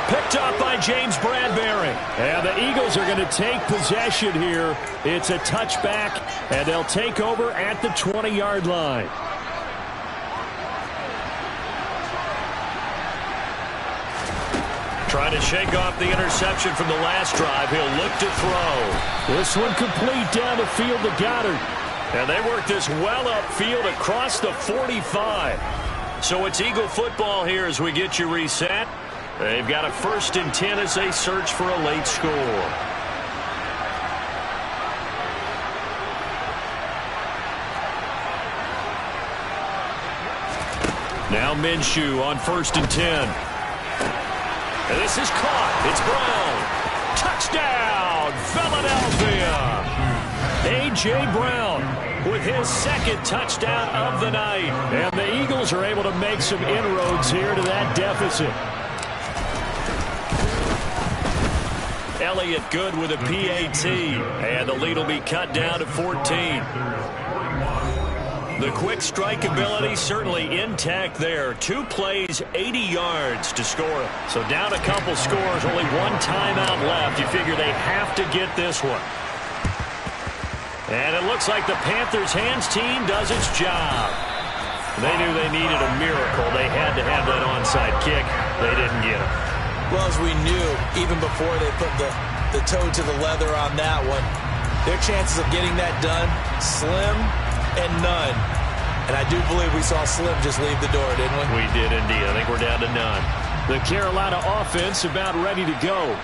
Picked up by James Bradbury. And the Eagles are going to take possession here. It's a touchback, and they'll take over at the 20-yard line. Trying to shake off the interception from the last drive. He'll look to throw. This one complete down the field to Goddard. And they work this well upfield across the 45. So it's Eagle football here as we get you reset. They've got a 1st and 10 as they search for a late score. Now Minshew on 1st and 10. And this is caught. It's Brown. Touchdown, Philadelphia. A.J. Brown with his 2nd touchdown of the night. And the Eagles are able to make some inroads here to that deficit. Elliott good with a PAT. And the lead will be cut down to 14. The quick strike ability certainly intact there. 2 plays, 80 yards to score. So down a couple scores, only 1 timeout left. You figure they have to get this one. And it looks like the Panthers' hands team does its job. They knew they needed a miracle. They had to have that onside kick. They didn't get it. Well, as we knew, even before they put the toe to the leather on that one, their chances of getting that done, slim and none. And I do believe we saw Slim just leave the door, didn't we? We did indeed. I think we're down to none. The Carolina offense about ready to go.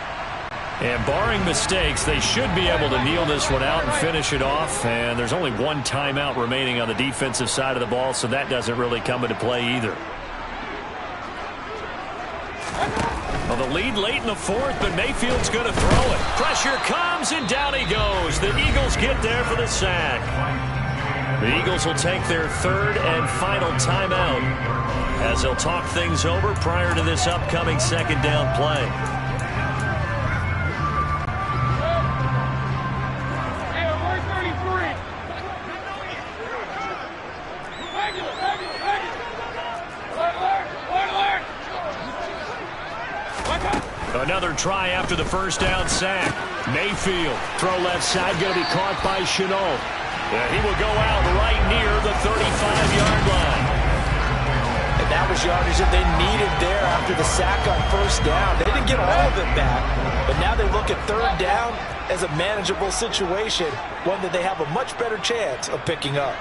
And barring mistakes, they should be able to kneel this one out and finish it off. And there's only 1 timeout remaining on the defensive side of the ball, so that doesn't really come into play either. Well, the lead late in the 4th, but Mayfield's going to throw it. Pressure comes, and down he goes. The Eagles get there for the sack. The Eagles will take their 3rd and final timeout as they'll talk things over prior to this upcoming 2nd down play. Another try after the 1st down sack. Mayfield, throw left side, going to be caught by Shenault. Yeah, he will go out right near the 35-yard line. And that was yardage that they needed there after the sack on 1st down. They didn't get all of it back, but now they look at 3rd down as a manageable situation, one that they have a much better chance of picking up.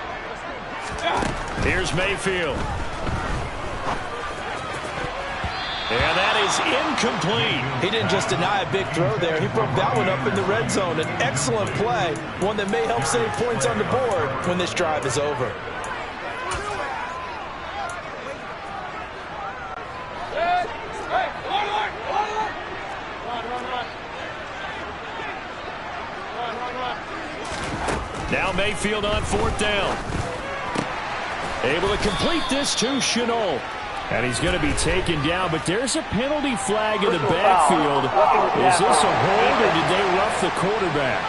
Here's Mayfield. And that is incomplete. He didn't just deny a big throw there. He broke that one up in the red zone. An excellent play, one that may help save points on the board when this drive is over. Now Mayfield on 4th down. Able to complete this to Shenault. And he's going to be taken down, but there's a penalty flag in the backfield. Is this a hold, or did they rough the quarterback?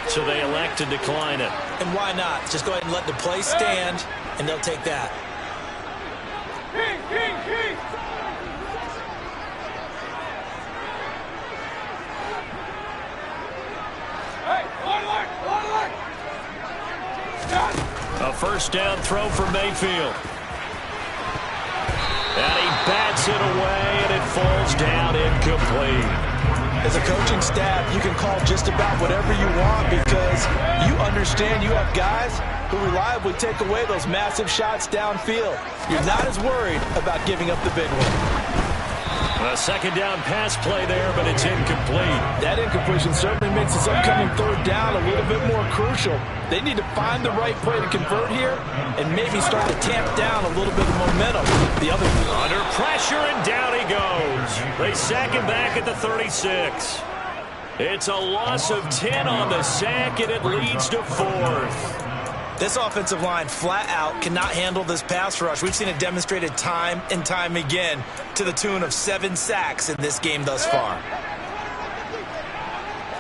So they elect to decline it. And why not? Just go ahead and let the play stand, and they'll take that. Hey, A first down throw for Mayfield. And he bats it away, and it falls down incomplete. As a coaching staff, you can call just about whatever you want because you understand you have guys who reliably take away those massive shots downfield. You're not as worried about giving up the big one. A second down pass play there, but it's incomplete. That incompletion certainly makes this upcoming third down a little bit more crucial. They need to find the right play to convert here and maybe start to tamp down a little bit of momentum. The other under pressure, and down he goes. They sack him back at the 36. It's a loss of 10 on the sack, and it leads to fourth. This offensive line flat out cannot handle this pass rush. We've seen it demonstrated time and time again to the tune of 7 sacks in this game thus far.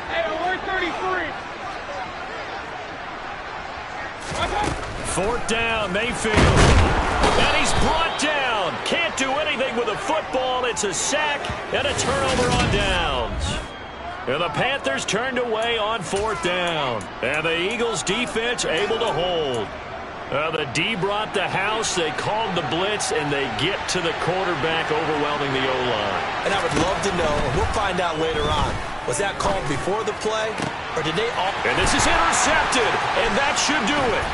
Hey, we're 33. Fourth down, Mayfield. And he's brought down. Can't do anything with a football. It's a sack and a turnover on downs. And the Panthers turned away on fourth down. And the Eagles defense able to hold. The D brought the house. They called the blitz, and they get to the quarterback, overwhelming the O-line. And I would love to know, and we'll find out later on, was that called before the play, or did they all... And this is intercepted, and that should do it.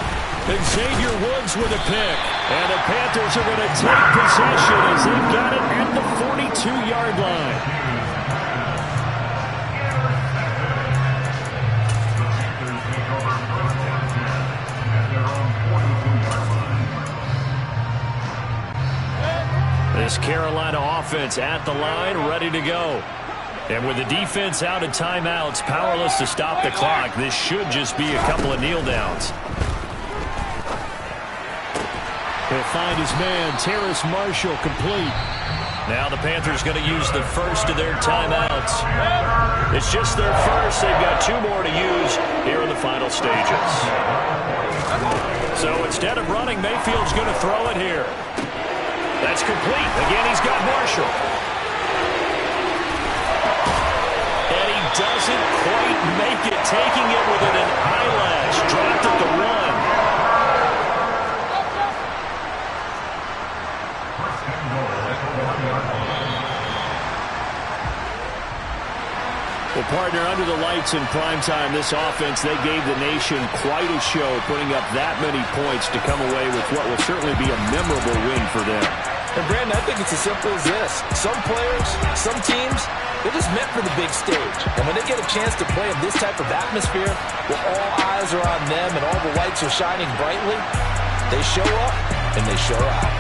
And Xavier Woods with a pick. And the Panthers are going to take possession as they've got it at the 42-yard line. This Carolina offense at the line, ready to go. And with the defense out of timeouts, powerless to stop the clock, this should just be a couple of kneel downs. He'll find his man, Terrace Marshall, complete. Now the Panthers going to use the first of their timeouts. It's just their first. They've got 2 more to use here in the final stages. So instead of running, Mayfield's going to throw it here. That's complete. Again, he's got Marshall. And he doesn't quite make it, taking it within an eyelash. Dropped at the 1. Well, partner, under the lights in primetime, this offense, they gave the nation quite a show, putting up that many points to come away with what will certainly be a memorable win for them. And, Brandon, I think it's as simple as this. Some players, some teams, they're just meant for the big stage. And when they get a chance to play in this type of atmosphere, where all eyes are on them and all the lights are shining brightly, they show up and they show out.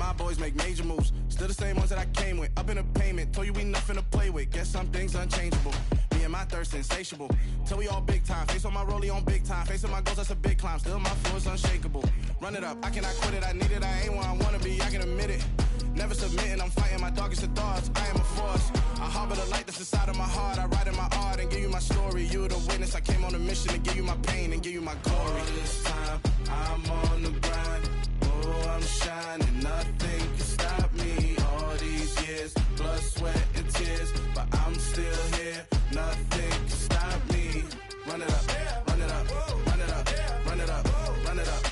my boys make major moves. Still the same ones that I came with. Up in the payment, told you we nothing to play with. Guess some things unchangeable. Me and my thirst insatiable. Till we all big time. Face on my rollie on big time. Facing my goals, that's a big climb. Still my flow is unshakable. Run it up, I cannot quit it. I need it, I ain't where I wanna be, I can admit it. Never submitting, I'm fighting my darkest of thoughts. I am a force. I harbor the light that's inside of my heart. I write in my art and give you my story. You the witness. I came on a mission to give you my pain and give you my glory. All this time, I'm on the grind. Oh, I'm shining. Nothing can stop me. All these years, blood, sweat, and tears. But I'm still here. Nothing can stop me. Run it up, run it up, run it up, run it up, run it up.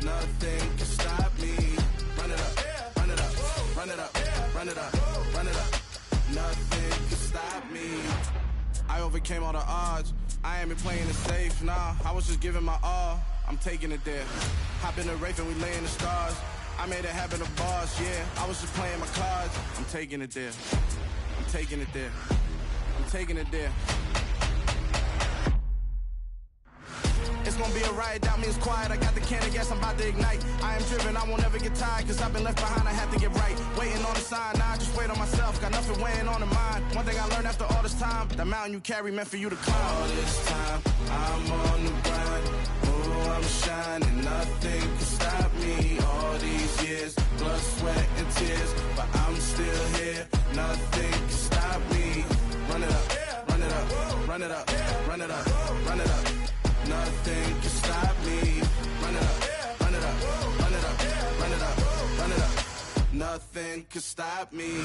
Nothing can stop me. Run it up, run it up, run it up, run it up, run it up. Nothing can stop me. I overcame all the odds. I ain't been playing it safe, nah. I was just giving my all. I'm taking it there. Hop in the Wraith and we lay in the stars. I made it happen to bars, yeah. I was just playing my cards. I'm taking it there. I'm taking it there. I'm taking it there. It's gonna be a riot, doubt me it's quiet. I got the can of gas, I'm about to ignite. I am driven, I won't ever get tired, cause I've been left behind, I have to get right. Waiting on the sign, now I just wait on myself. Got nothing weighing on the mind. One thing I learned after all this time, the mountain you carry meant for you to climb. All this time, I'm on the grind. Oh, I'm shining, nothing can stop me. All these years, blood, sweat, and tears. But I'm still here, nothing can stop me. Run it up, run it up, run it up, run it up, run it up. Nothing can stop me. Run it up, run it up, run it up, run it up, run it up. Nothing can stop me.